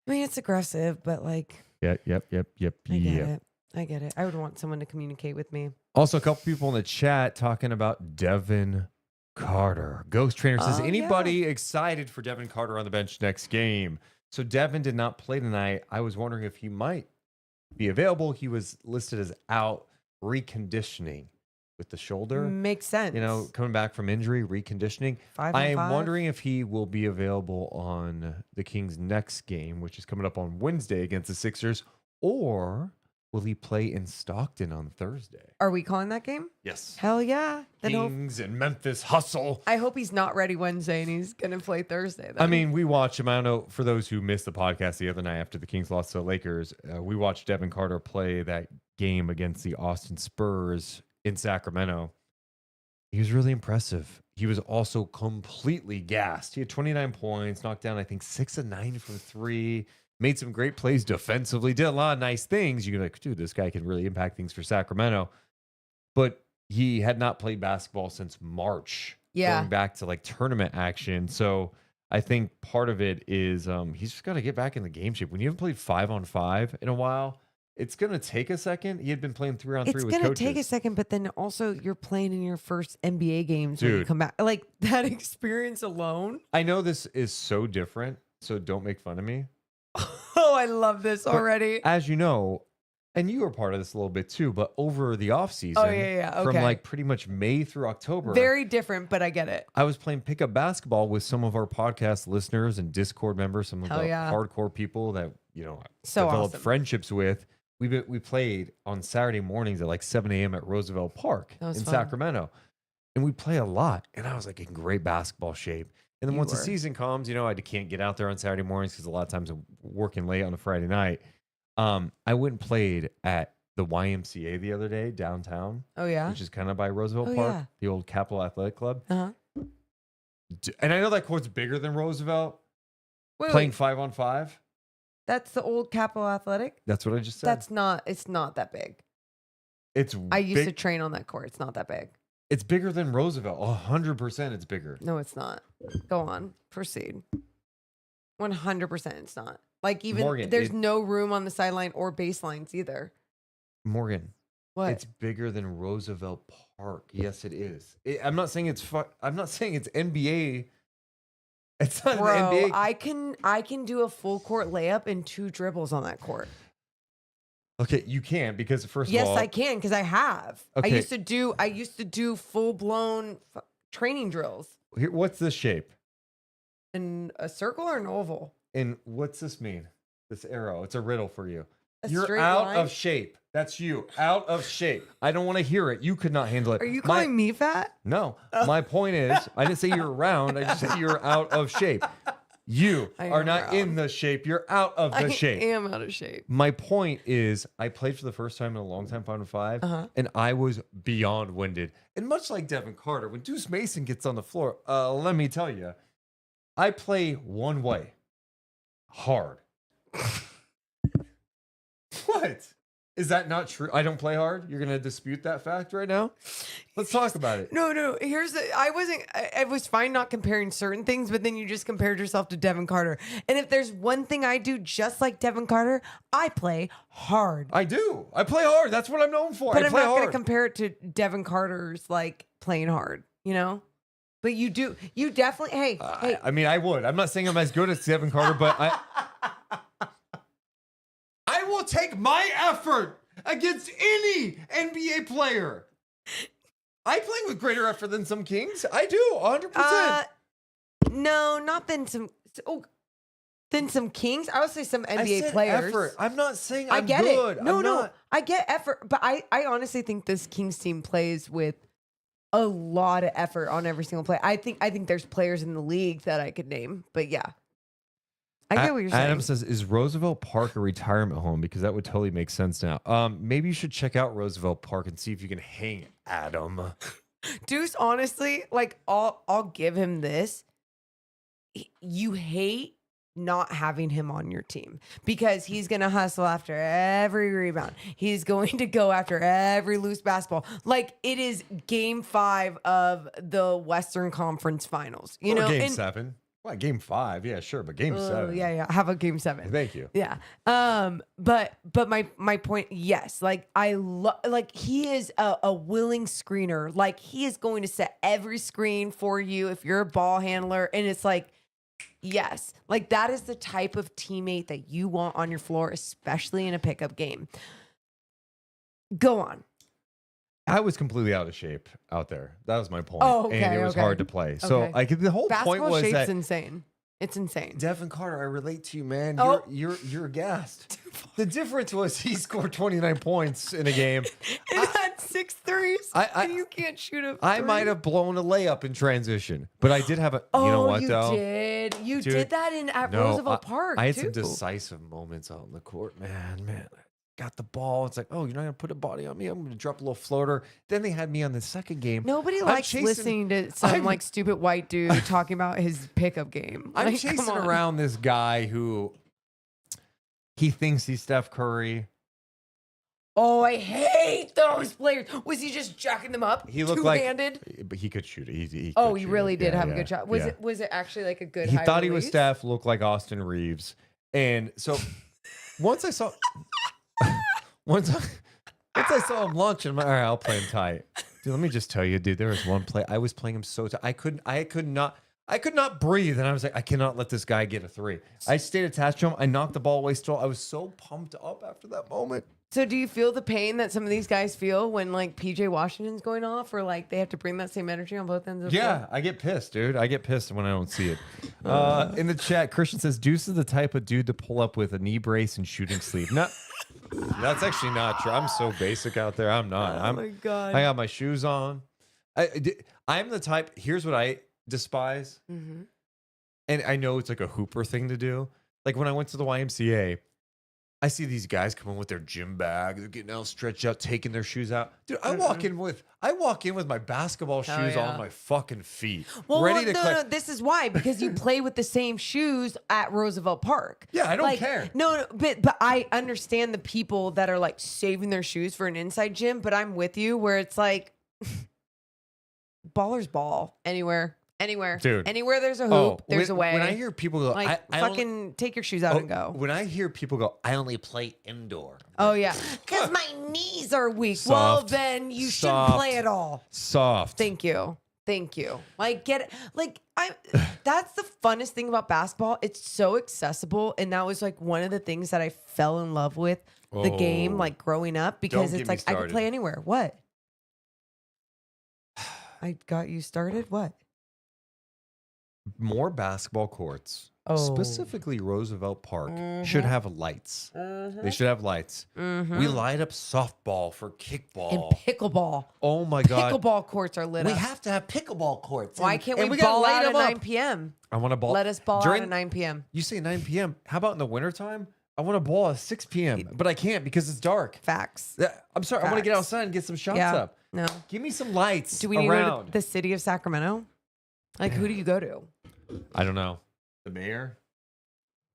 I mean, it's aggressive, but like, Yep. I get it. I would want someone to communicate with me. Also, a couple people in the chat talking about Devin Carter. Ghost Trainer says, anybody excited for Devin Carter on the bench next game? So Devin did not play tonight. I was wondering if he might be available. He was listed as out reconditioning with the shoulder. Makes sense. You know, coming back from injury, reconditioning. I am wondering if he will be available on the Kings' next game, which is coming up on Wednesday against the Sixers, or will he play in Stockton on Thursday? Are we calling that game? Yes. Hell yeah. Then Kings and Memphis hustle. I hope he's not ready Wednesday and he's going to play Thursday. Then. I mean, we watch him. I don't know, for those who missed the podcast the other night after the Kings lost to the Lakers, we watched Devin Carter play that game against the Austin Spurs in Sacramento. He was really impressive. He was also completely gassed. He had 29 points, knocked down, I think, 6 of 9 from 3. Made some great plays defensively, did a lot of nice things. You're like, dude, this guy can really impact things for Sacramento. But he had not played basketball since March, going back to like tournament action. So I think part of it is he's just got to get back in the game shape. When you haven't played 5-on-5 in a while, it's going to take a second. He had been playing 3-on-3 with coaches. It's going to take a second, but then also you're playing in your first NBA games when you come back. Like that experience alone. I know this is so different, so don't make fun of me. Oh, I love this already. As you know, and you were part of this a little bit too, but over the off season, from like pretty much May through October, very different, but I get it. I was playing pickup basketball with some of our podcast listeners and Discord members, some of the hardcore people that developed friendships with. We played on Saturday mornings at like 7 a.m. at Roosevelt Park in Sacramento, and we play a lot. And I was like in great basketball shape. And then once the season comes, I can't get out there on Saturday mornings because a lot of times I'm working late on a Friday night. I went and played at the YMCA the other day downtown. Oh, yeah? Which is kind of by Roosevelt Park, the old Capitol Athletic Club. And I know that court's bigger than Roosevelt. Playing 5-on-5. That's the old Capitol Athletic? That's what I just said. It's not that big. I used to train on that court. It's not that big. It's bigger than Roosevelt. 100% it's bigger. No, it's not. Go on. Proceed. 100% it's not. Like even Morgan, there's no room on the sideline or baselines either. Morgan. What? It's bigger than Roosevelt Park. Yes, it is. I'm not saying it's NBA. It's not Bro, the NBA. I can do a full court layup in 2 dribbles on that court. Okay, you can because first of all, yes, I can because I have. Okay. I used to do full blown training drills. Here, what's this shape? In a circle or an oval? And what's this mean? This arrow. It's a riddle for you. You're straight out line? Of shape. That's you. Out of shape. I don't want to hear it. You could not handle it. Are you calling me fat? No. My point is, I didn't say you're round. I just said you're out of shape. You are not round. In the shape. You're out of the shape. I am out of shape. My point is, I played for the first time in a long time, 5-on-5, and I was beyond winded. And much like Devin Carter, when Deuce Mason gets on the floor, let me tell you, I play one way. Hard. What? Is that not true? I don't play hard? You're going to dispute that fact right now? Let's talk about it. No. I was fine not comparing certain things, but then you just compared yourself to Devin Carter. And if there's one thing I do just like Devin Carter, I play hard. I do. I play hard. That's what I'm known for. But I'm not going to compare it to Devin Carter's like playing hard, But you do. You definitely. Hey. I mean, I would. I'm not saying I'm as good as Devin Carter, but I will take my effort against any NBA player. I play with greater effort than some Kings. I do, 100%. No, not than some. Than some Kings. I would say some NBA players. Effort. I'm not saying I'm good. It. No. I get effort, but I honestly think this Kings team plays with a lot of effort on every single play. I think there's players in the league that I could name, but yeah. I get what you're saying. Adam says, is Roosevelt Park a retirement home? Because that would totally make sense now. Maybe you should check out Roosevelt Park and see if you can hang Adam. Deuce, honestly, like I'll give him this. You hate not having him on your team because he's going to hustle after every rebound. He's going to go after every loose basketball. Like it is game 5 of the Western Conference Finals, you know, game 7. Well, game 5, yeah, sure, but game 7. Yeah. Have a game 7. Thank you. Yeah. But my point, yes, like like he is a willing screener. Like he is going to set every screen for you if you're a ball handler, and it's like, yes, like that is the type of teammate that you want on your floor, especially in a pickup game. Go on. I was completely out of shape out there. That was my point. Oh, okay, and it was hard to play. So Okay. like the whole point was shape's that insane. It's insane. Devin Carter, I relate to you, man. Oh. You're gassed. The difference was he scored 29 points in a game. And had 6 threes. And you can't shoot a I three. might have blown a layup in transition, but I did have a. Oh, you know what you though? did. You Dude, did that at Roosevelt Park. I had too. some decisive moments out in the court, man. Got the ball. It's like, oh, you're not gonna put a body on me. I'm gonna drop a little floater. Then they had me on the second game. Nobody I'm likes chasing- listening to some like stupid white dude talking about his pickup game. I'm Like, come chasing on. around this guy who he thinks he's Steph Curry. Oh, I hate those players. Was he just jacking them up? He looked two-handed? but he could shoot it. He Oh, could he shoot really it. did Yeah, have a yeah, good shot. yeah. Was it actually like a good? He high thought he was release? Steph, looked like Austin Reeves, and so once I saw once I saw him launch, I'm like, all right, I'll play him tight. Dude, let me just tell you, dude, there was one play I was playing him so tight. I could not breathe, and I was like, I cannot let this guy get a 3. I stayed attached to him. I knocked the ball away still. I was so pumped up after that moment. So do you feel the pain that some of these guys feel when like PJ Washington's going off, or like they have to bring that same energy on both ends of the Yeah, floor? I get pissed, dude. I get pissed when I don't see it. In the chat, Christian says, Deuce is the type of dude to pull up with a knee brace and shooting sleeve. No, that's actually not true. I'm so basic out there. I'm not. Oh my God. I got my shoes on. I'm the type, here's what I despise. Mm-hmm. And I know it's like a hooper thing to do. Like when I went to the YMCA, I see these guys coming with their gym bag. They're getting all stretched out, taking their shoes out. Dude, I walk in with my basketball shoes yeah. on my fucking feet. Well, ready to no, this is why, because you play with the same shoes at Roosevelt Park. Yeah, I don't Like, care. No, but I understand the people that are like saving their shoes for an inside gym, but I'm with you where it's like ballers ball anywhere. Dude. Anywhere there's a hoop, there's when, a way. When I hear people go, like I fucking take your shoes out and go. When I hear people go, I only play indoor. Oh yeah, because my knees are weak. Well, Soft. then you Soft. shouldn't play at all. Soft. Thank you. Like that's the funnest thing about basketball. It's so accessible, and that was like one of the things that I fell in love with the game, like growing up, because Don't it's get me like I could started. play anywhere. What? I got you started. What? More basketball courts, Oh. specifically Roosevelt Park, should have lights. They should have lights. We light up softball for kickball. And pickleball. Oh my God. Pickleball courts are lit We up. have to have pickleball courts. Why and- can't and we gotta ball light out at them up. 9 p.m.? I want to ball. Let us ball out at 9 p.m. You say 9 p.m. How about in the wintertime? I want to ball at 6 p.m., but I can't because it's dark. Facts. I'm sorry. I want to get Facts. outside and get some shots Yeah. up. No. Give me some lights Do we need to go around. to the city of Sacramento? Like, who do you go to? I don't know. The mayor?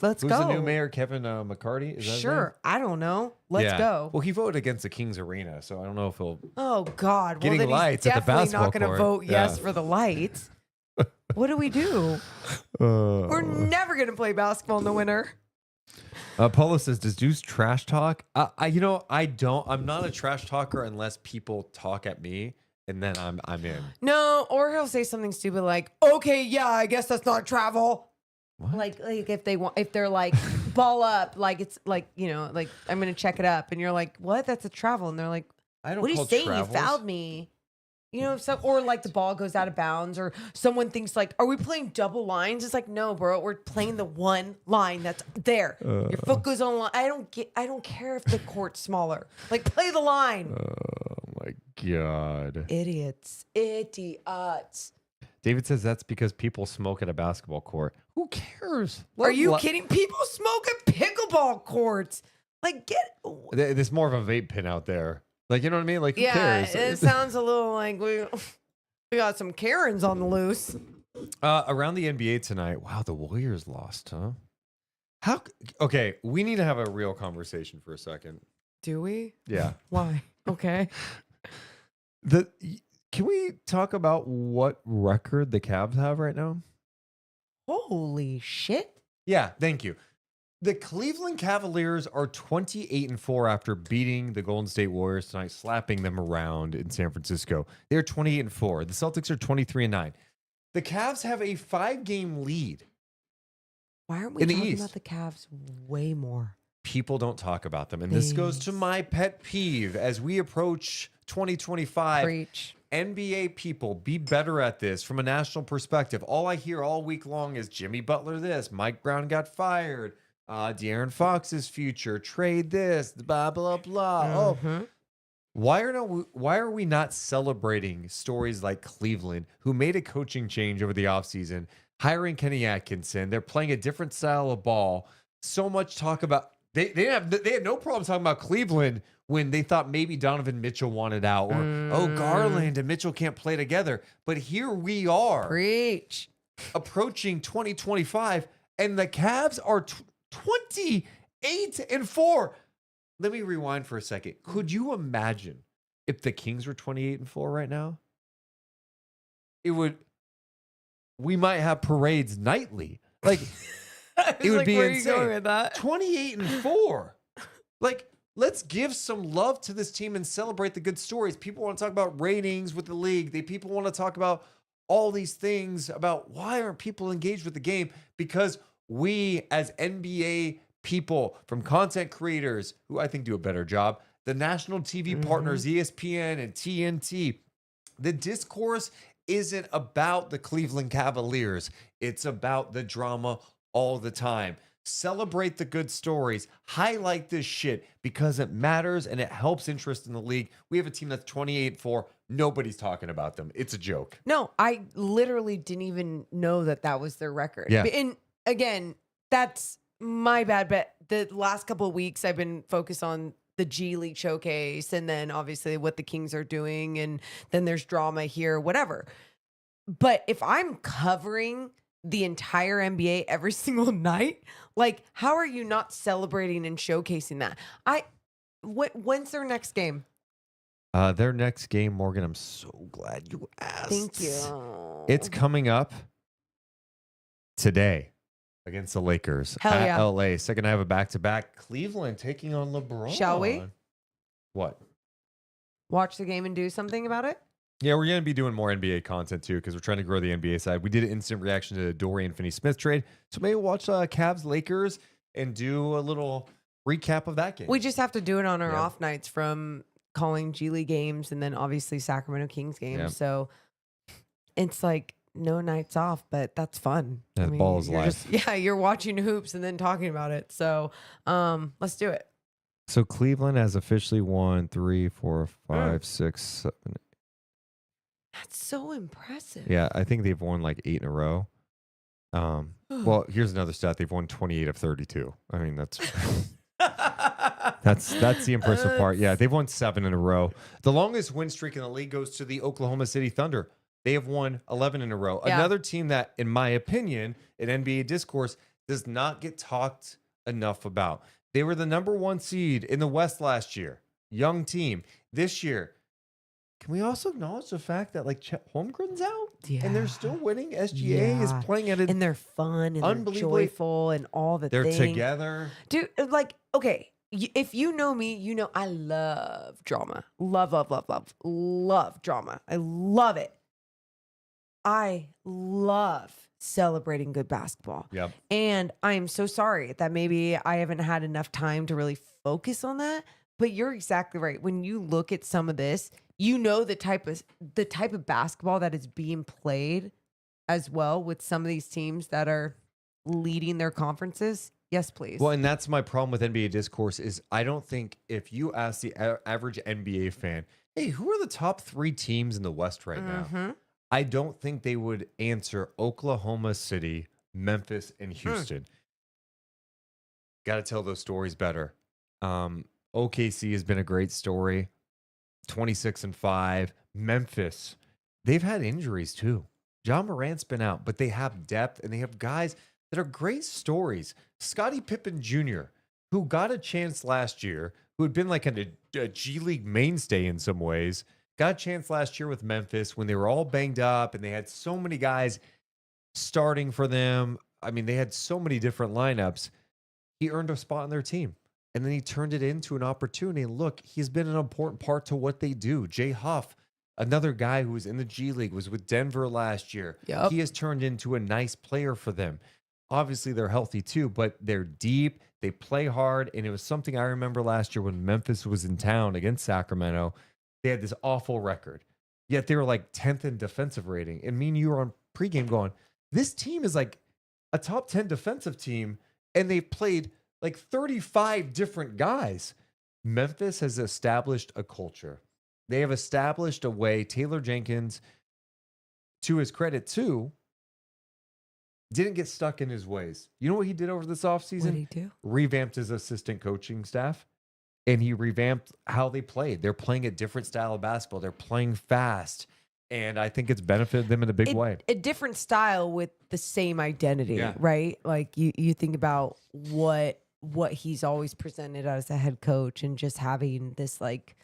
Let's Who's go. the new mayor? Kevin McCarty? Is that his Sure. I don't know. Let's Yeah. go. Well, he voted against the Kings Arena, so I don't know if he'll. Oh God! Getting well, then lights he's at the definitely basketball not going to court. vote yes Yeah. for the lights. What do we do? We're never going to play basketball in the winter. Paula says, "Does Deuce trash talk?" I don't. I'm not a trash talker unless people talk at me, and then I'm in. No, or he'll say something stupid like, "Okay, yeah, I guess that's not travel." What? Like if they're like ball up, like it's like like I'm going to check it up, and you're like, "What? That's a travel," and they're like, I don't. "What are you call saying? travels. You fouled me." Or like the ball goes out of bounds, or someone thinks like, "Are we playing double lines?" It's like, no, bro, we're playing the one line that's there. Your foot goes on line. I don't care if the court's smaller. Like, play the line. Oh my God. Idiots. David says that's because people smoke at a basketball court. Who cares? Are you kidding? People smoke at pickleball courts. Like, There's more of a vape pen out there. Like, you know what I mean? Like, who yeah, cares? it sounds a little like we got some Karens on the loose. Around the NBA tonight, wow, the Warriors lost, huh? Okay, we need to have a real conversation for a second. Do we? Yeah. Why? Okay. Can we talk about what record the Cavs have right now? Holy shit. Yeah, thank you. The Cleveland Cavaliers are 28-4 after beating the Golden State Warriors tonight, slapping them around in San Francisco. They're 28-4. The Celtics are 23-9. The Cavs have a 5-game lead. Why aren't we talking about the Cavs way more? People don't talk about them. And this goes to my pet peeve as we approach 2025. Preach. NBA people, be better at this from a national perspective. All I hear all week long is Jimmy Butler this, Mike Brown got fired, De'Aaron Fox's future, trade this, blah, blah, blah. Mm-hmm. Oh, why are we not celebrating stories like Cleveland, who made a coaching change over the offseason, hiring Kenny Atkinson? They're playing a different style of ball. So much talk about they had no problem talking about Cleveland when they thought maybe Donovan Mitchell wanted out, or Garland and Mitchell can't play together. But here we are, preach, approaching 2025, and the Cavs are 28-4. Let me rewind for a second. Could you imagine if the Kings were 28-4 right now? We might have parades nightly. Like, it would be insane. 28-4. Like, let's give some love to this team and celebrate the good stories. People want to talk about ratings with the league. People want to talk about all these things about why aren't people engaged with the game? Because we, as NBA people, from content creators, who I think do a better job, the national TV partners, ESPN and TNT, the discourse isn't about the Cleveland Cavaliers. It's about the drama all the time. Celebrate the good stories. Highlight this shit because it matters and it helps interest in the league. We have a team that's 28-4. Nobody's talking about them. It's a joke. No, I literally didn't even know that was their record. Yeah. And again, that's my bad. But the last couple of weeks, I've been focused on the G League showcase and then obviously what the Kings are doing. And then there's drama here, whatever. But if I'm covering the entire NBA every single night, like, how are you not celebrating and showcasing that? When's their next game? Their next game, Morgan, I'm so glad you asked. Thank you. It's coming up today against the Lakers at yeah. LA. Second, I have a back-to-back. Cleveland taking on LeBron. Shall we? What? Watch the game and do something about it? Yeah, we're going to be doing more NBA content too because we're trying to grow the NBA side. We did an instant reaction to the Dorian Finney-Smith trade. So maybe watch Cavs Lakers and do a little recap of that game. We just have to do it on our off nights from calling G League games and then obviously Sacramento Kings games. Yeah. So it's like no nights off, but that's fun. Yeah, the ball is live. You're watching hoops and then talking about it. So let's do it. So Cleveland has officially won 3, 4, 5, 6, 7. That's so impressive. Yeah, I think they've won like 8 in a row. Well, here's another stat. They've won 28 of 32. I mean, that's the impressive part. Yeah, they've won 7 in a row. The longest win streak in the league goes to the Oklahoma City Thunder. They have won 11 in a row. Yeah. Another team that, in my opinion, in NBA discourse, does not get talked enough about. They were the number 1 seed in the West last year. Young team. This year, can we also acknowledge the fact that like Chet Holmgren's out and they're still winning? SGA is playing at and they're fun and they're joyful and all the they're things. together. Dude, like, okay, if you know me, you know I love drama. Love drama. I love it. I love celebrating good basketball. Yep. And I am so sorry that maybe I haven't had enough time to really focus on that. But you're exactly right. When you look at some of this, you know the type of basketball that is being played as well with some of these teams that are leading their conferences. Yes, please. Well, and that's my problem with NBA discourse is I don't think if you ask the average NBA fan, hey, who are the top 3 teams in the West right now? I don't think they would answer Oklahoma City, Memphis, and Houston. Got to tell those stories better. OKC has been a great story. 26-5. Memphis, they've had injuries too. John Morant's been out, but they have depth and they have guys that are great stories. Scottie Pippen Jr., who got a chance last year, who had been like a G League mainstay in some ways, got a chance last year with Memphis when they were all banged up and they had so many guys starting for them. I mean, they had so many different lineups. He earned a spot on their team. And then he turned it into an opportunity. And look, he's been an important part to what they do. Jay Huff, another guy who was in the G League, was with Denver last year. Yep. He has turned into a nice player for them. Obviously, they're healthy too, but they're deep. They play hard. And it was something I remember last year when Memphis was in town against Sacramento. They had this awful record. Yet they were like 10th in defensive rating. And me and you were on pregame going, this team is like a top 10 defensive team. And they've played like 35 different guys. Memphis has established a culture. They have established a way. Taylor Jenkins, to his credit too, didn't get stuck in his ways. You know what he did over this offseason? What did he do? Revamped his assistant coaching staff. And he revamped how they played. They're playing a different style of basketball. They're playing fast. And I think it's benefited them in a big way. A different style with the same identity, Yeah. right? Like you think about what he's always presented as a head coach and just having this like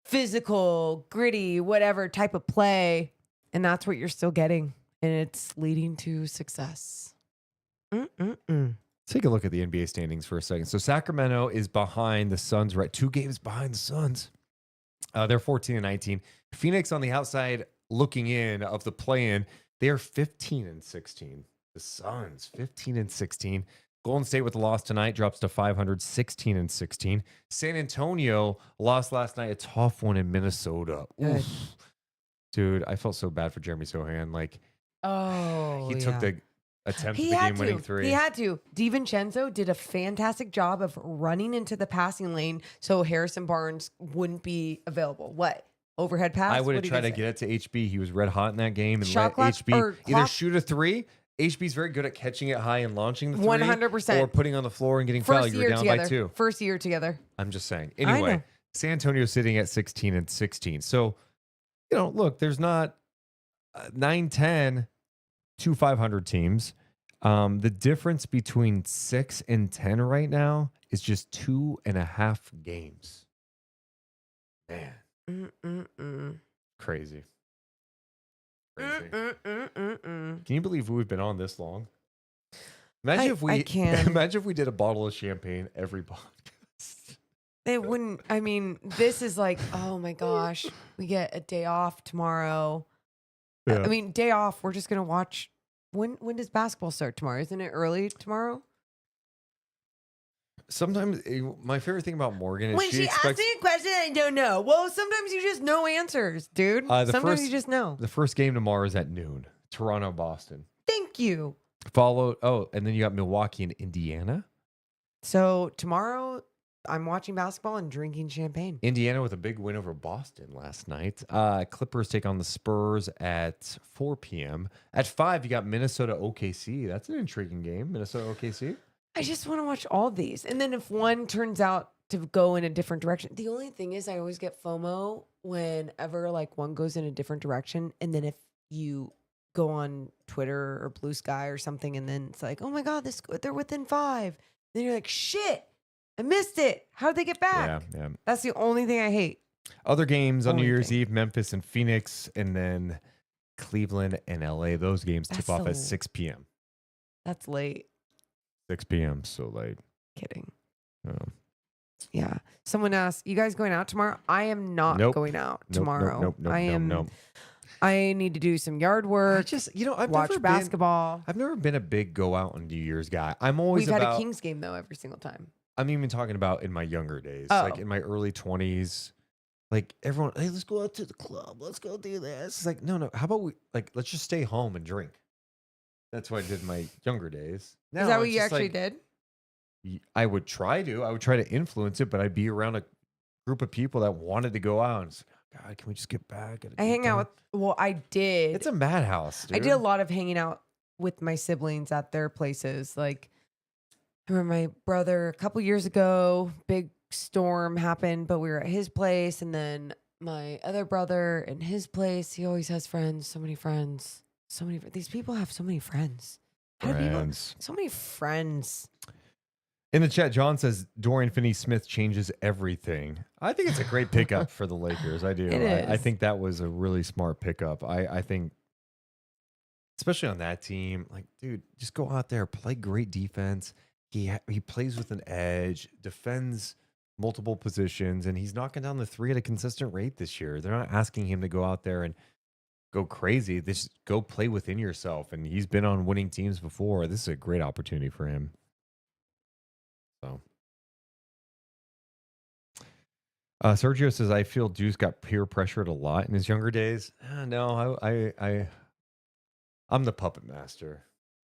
physical, gritty, whatever type of play. And that's what you're still getting. And it's leading to success. Take a look at the NBA standings for a second. So Sacramento is behind the Suns, right? 2 games behind the Suns. They're 14-19. Phoenix on the outside looking in of the play-in. They're 15-16. The Suns, 15-16. Golden State with the loss tonight drops to 500, 16-16. San Antonio lost last night, a tough one in Minnesota. Good. Oof. Dude, I felt so bad for Jeremy Sohan. Like, he took the attempt at the game-winning three. He had to. DiVincenzo did a fantastic job of running into the passing lane so Harrison Barnes wouldn't be available. What? Overhead pass? I would have What are you tried to gonna get it to HB. He was red hot in that game. And Shot let clock HB or either clock? shoot a three. HB's very good at catching it high and launching the three. 100%. Or putting on the floor and getting First fouled. You were year down together. by 2. First year together. I'm just saying. I know. Anyway, San Antonio sitting at 16-16. So, you know, look, there's not 9-10, 2 500 teams. The difference between 6 and 10 right now is just 2.5 games. Man. Crazy. Can you believe we've been on this long? Imagine if we I can. Imagine if we did a bottle of champagne every podcast. It wouldn't. I mean, this is like, oh my gosh, we get a day off tomorrow. Yeah. I mean, day off. We're just gonna watch. When does basketball start tomorrow? Isn't it early tomorrow? Sometimes my favorite thing about Morgan is When she asks me a question, I don't know. Well, sometimes you just know answers, dude. Sometimes you just know. The first game tomorrow is at noon. Toronto, Boston. Thank you. Followed. Oh, and then you got Milwaukee and Indiana. So tomorrow, I'm watching basketball and drinking champagne. Indiana with a big win over Boston last night. Clippers take on the Spurs at 4 p.m. At 5, you got Minnesota OKC. That's an intriguing game. Minnesota OKC. I just want to watch all these. And then if one turns out to go in a different direction, the only thing is I always get FOMO whenever like one goes in a different direction. And then if you go on Twitter or Blue Sky or something, and then it's like, oh my God, they're within 5. Then you're like, shit, I missed it. How'd they get back? Yeah. That's the only thing I hate. Other games on New Only Year's thing. Eve, Memphis and Phoenix, and then Cleveland and LA. Those games tip That's off so- at 6 p.m. That's late. 6 p.m. So late. Kidding. Oh. Yeah. Someone asked, you guys going out tomorrow? I am not Nope. going out Nope, tomorrow. nope. I need to do some yard work. I've watch never basketball. I've never been a big go out on New Year's guy. I'm always We've about. had a Kings game though every single time. I'm even talking about in my younger days, Oh. like in my early 20s. Like everyone, hey, let's go out to the club. Let's go do this. It's like, no. How about let's just stay home and drink. That's what I did in my younger days. Now Is that what it's you just actually like, did? I would try to. I would try to influence it, but I'd be around a group of people that wanted to go out. And it's like, God, can we just get back? I hang out with, well, I did. It's a madhouse, dude. I did a lot of hanging out with my siblings at their places. Like, I remember my brother a couple years ago, big storm happened, but we were at his place. And then my other brother in his place, he always has friends, so many friends. These people have so many friends. How do people, so many friends. In the chat, John says Dorian Finney-Smith changes everything. I think it's a great pickup for the Lakers. I do. I think that was a really smart pickup. I think, especially on that team, like, dude, just go out there, play great defense. He plays with an edge, defends multiple positions, and he's knocking down the three at a consistent rate this year. They're not asking him to go out there and go crazy. Just go play within yourself. And he's been on winning teams before. This is a great opportunity for him. So, Sergio says, I feel Deuce got peer pressured a lot in his younger days. No, I'm the puppet master.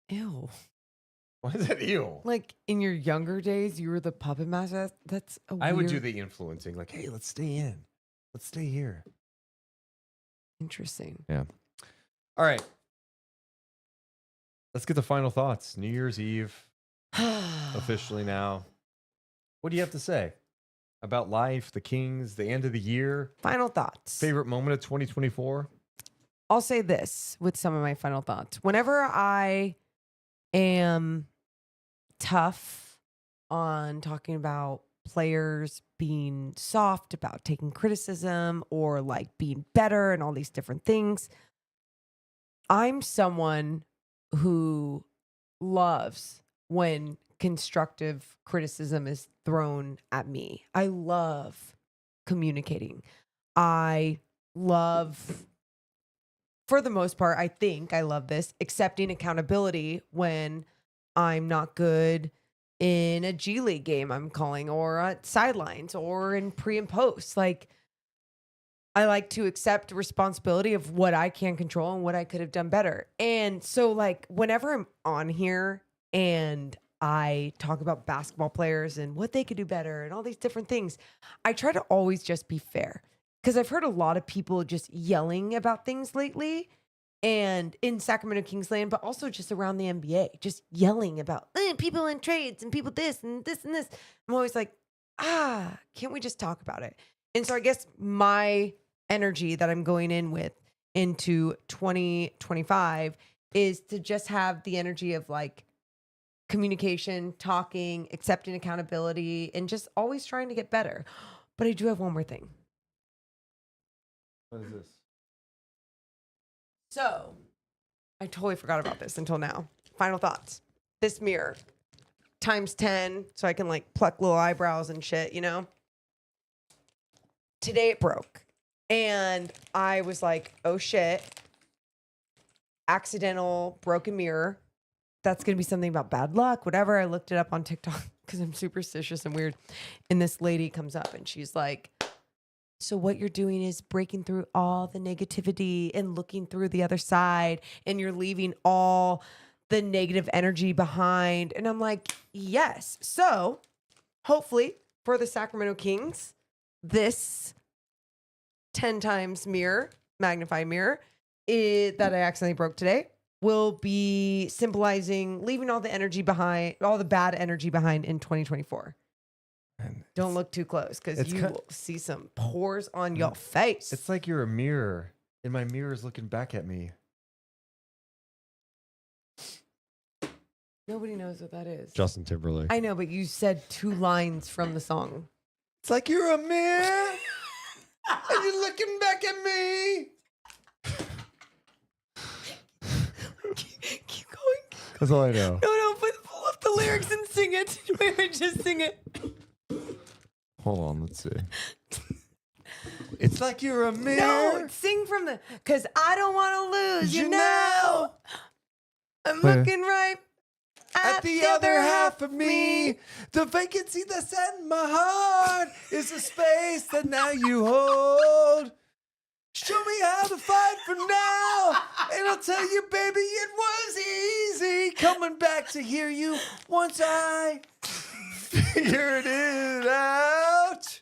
Ew. Why is that ew? Like, in your younger days, you were the puppet master? That's a weird... I would do the influencing. Like, hey, let's stay in. Let's stay here. Interesting. Yeah. All right. Let's get the final thoughts. New Year's Eve. Officially now. What do you have to say about life, the Kings, the end of the year? Final thoughts. Favorite moment of 2024? I'll say this with some of my final thoughts. Whenever I am tough on talking about players being soft about taking criticism or like being better and all these different things, I'm someone who loves when constructive criticism is thrown at me. I love communicating. I love, for the most part, I think I love this, accepting accountability when I'm not good in a G League game I'm calling, or at sidelines, or in pre and post. Like, I like to accept responsibility of what I can control and what I could have done better. And so, like, whenever I'm on here and I talk about basketball players and what they could do better and all these different things, I try to always just be fair, because I've heard a lot of people just yelling about things lately, and in Sacramento Kingsland, but also just around the NBA, just yelling about people in trades and people this and this and this. I'm always like, can't we just talk about it? And so I guess my energy that I'm going in with into 2025 is to just have the energy of like communication, talking, accepting accountability, and just always trying to get better. But I do have one more thing. What is this? So, I totally forgot about this until now. Final thoughts. This mirror, times 10, so I can like pluck little eyebrows and shit, you know? Today it broke. And I was like, oh shit. Accidental broken mirror. That's going to be something about bad luck, whatever. I looked it up on TikTok because I'm superstitious and weird. And this lady comes up and she's like, so what you're doing is breaking through all the negativity and looking through the other side, and you're leaving all the negative energy behind. And I'm like, yes. So hopefully for the Sacramento Kings, this 10 times mirror, magnify mirror, that I accidentally broke today, will be symbolizing leaving all the energy behind, all the bad energy behind in 2024. Don't look too close, because you will see some pores on your face. It's like you're a mirror, and my mirror is looking back at me. Nobody knows what that is. Justin Timberlake. I know, but you said 2 lines from the song. It's like you're a mirror, and you're looking back at me. Keep going. That's all I know. No, pull up the lyrics and sing it. Wait, just sing it. Hold on, let's see. It's like you're a mirror. No, sing from the, because I don't want to lose, you know. I'm Wait. looking right At the other half of me, the vacancy that's in my heart is the space that now you hold. Show me how to fight for now, and I'll tell you, baby, it was easy coming back to hear you once I figured it out.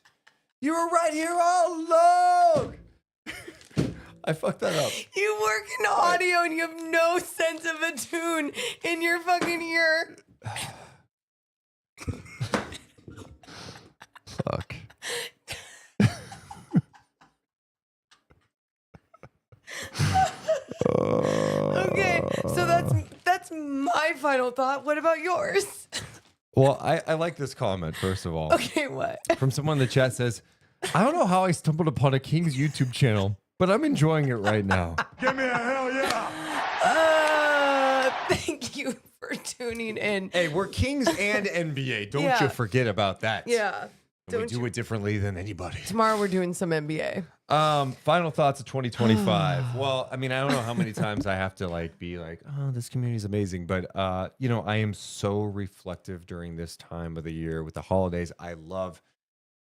You were right here all along. I fucked that up. You work in audio and you have no sense of a tune in your fucking ear. Fuck. Okay, so that's my final thought. What about yours? Well, I like this comment, first of all. Okay, what? From someone in the chat says, I don't know how I stumbled upon a Kings YouTube channel, but I'm enjoying it right now. Give me a hell yeah. Thank you for tuning in. Hey, we're Kings and NBA. Don't Yeah. you forget about that. Yeah. And we do it differently than anybody. Tomorrow we're doing some NBA. Final thoughts of 2025. Well, I mean, I don't know how many times I have to like be like, oh, this community is amazing. But you know, I am so reflective during this time of the year with the holidays. I love,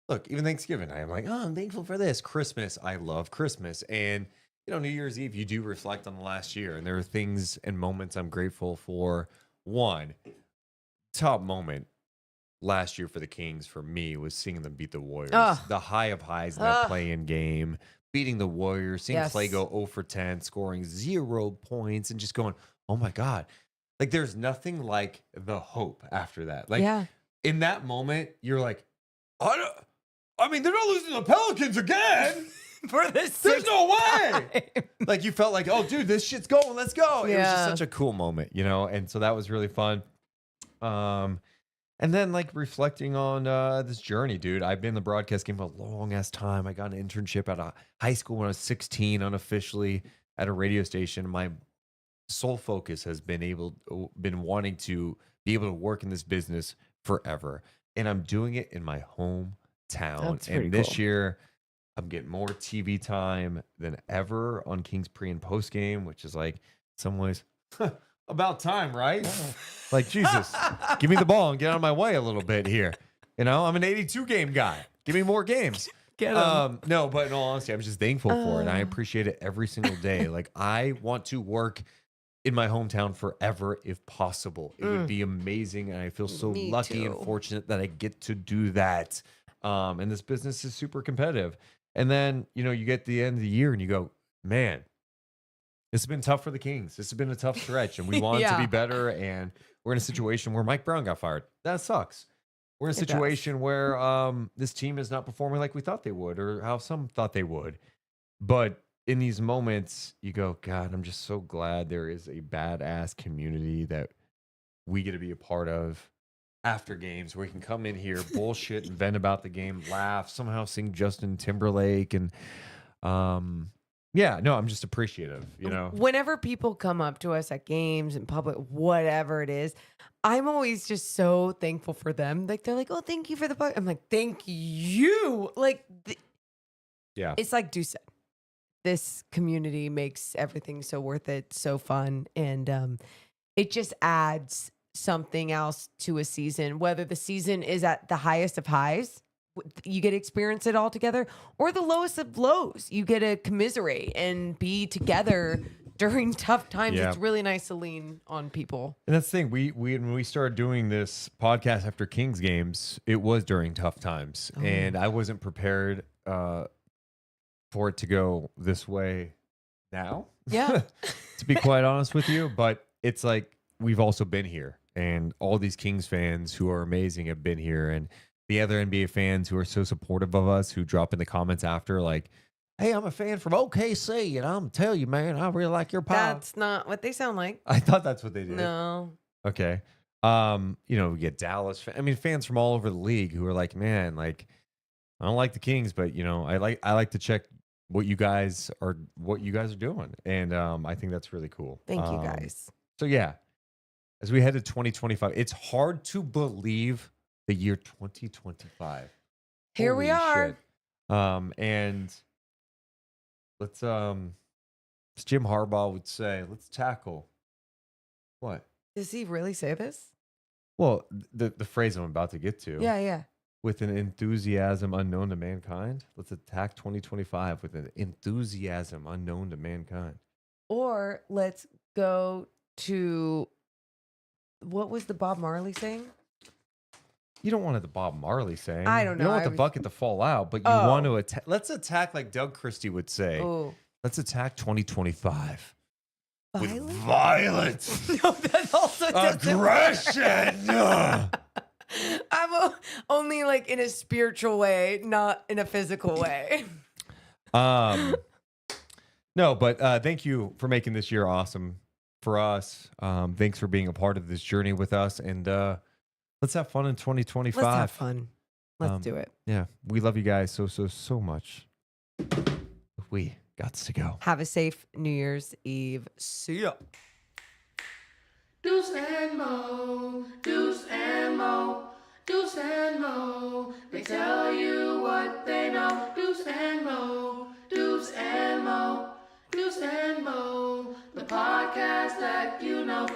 look, even Thanksgiving, I am like, oh, I'm thankful for this. Christmas, I love Christmas. And you know, New Year's Eve, you do reflect on the last year. And there are things and moments I'm grateful for. One, top moment last year for the Kings for me was seeing them beat the Warriors. The high of highs in that play-in game, beating the Warriors, seeing Clay go 0 for 10, scoring 0 points, and just going, oh my God. Like, there's nothing like the hope after that. Like, in that moment, you're like, I mean, they're not losing to the Pelicans again. For this, there's no way. Like, you felt like, oh, dude, this shit's going. Let's go. It was just Yeah. such a cool moment, you know? And so that was really fun. And then, like, reflecting on this journey, dude. I've been in the broadcast game for a long-ass time. I got an internship at a high school when I was 16, unofficially, at a radio station. My sole focus has been wanting to be able to work in this business forever. And I'm doing it in my hometown. That's pretty And this cool. year, I'm getting more TV time than ever on Kings pre and post game, which is like, in some ways, about time, right? Like, Jesus, give me the ball and get out of my way a little bit here. You know, I'm an 82 game guy. Give me more games. Get 'em. No, but in all honesty, I'm just thankful for it. And I appreciate it every single day. Like, I want to work in my hometown forever if possible. It would be amazing. And I feel so Me lucky and too. fortunate that I get to do that. And this business is super competitive. And then, you know, you get to the end of the year and you go, man, it's been tough for the Kings. This has been a tough stretch, and we want to be better. And we're in a situation where Mike Brown got fired. That sucks. We're in a situation where this team is not performing like we thought they would, or how some thought they would. But in these moments, you go, God, I'm just so glad there is a badass community that we get to be a part of after games, where we can come in here, bullshit, and vent about the game, laugh, somehow sing Justin Timberlake, and yeah, no, I'm just appreciative, you know. Whenever people come up to us at games in public, whatever it is, I'm always just so thankful for them. Like, they're like, oh, thank you for the puck. I'm like, thank you. Like, yeah, it's like Deuce said, this community makes everything so worth it, so fun. And it just adds something else to a season, whether the season is at the highest of highs, you get to experience it all together, or the lowest of lows, you get to commiserate and be together during tough times. Yeah. It's really nice to lean on people. And that's the thing. We when we started doing this podcast after Kings games, it was during tough times, and I wasn't prepared for it to go this way now. Yeah. To be quite honest with you, but it's like we've also been here, and all these Kings fans who are amazing have been here, and the other NBA fans who are so supportive of us, who drop in the comments after, like, hey, I'm a fan from OKC, and I'm telling you, man, I really like your pod. That's not what they sound like. I thought that's what they did. No. Okay. You know, we get Dallas. Fans from all over the league who are like, man, like, I don't like the Kings, but you know, I like to check what you guys are doing, and I think that's really cool. Thank you guys. So yeah, as we head to 2025, it's hard to believe the year 2025. Here we Holy are. shit. And let's as Jim Harbaugh would say, let's tackle what? Does he really say this? Well, the phrase I'm about to get to. Yeah. With an enthusiasm unknown to mankind. Let's attack 2025 with an enthusiasm unknown to mankind. Or let's go to, what was the Bob Marley saying? You don't want the Bob Marley saying. I don't know. You don't want the bucket to fall out, but you want to attack. Let's attack like Doug Christie would say. Oh. Let's attack 2025 with Violence? violence, No, that also doesn't aggression. I'm only like in a spiritual way, not in a physical way. No, but thank you for making this year awesome for us. Thanks for being a part of this journey with us, and let's have fun in 2025. Let's have fun. Let's do it. Yeah, we love you guys so much. We got to go. Have a safe New Year's Eve. See ya. Deuce and Mo, Deuce and Mo, Deuce and Mo. They tell you what they know. Deuce and Mo, Deuce and Mo, Deuce and Mo. The podcast that you know.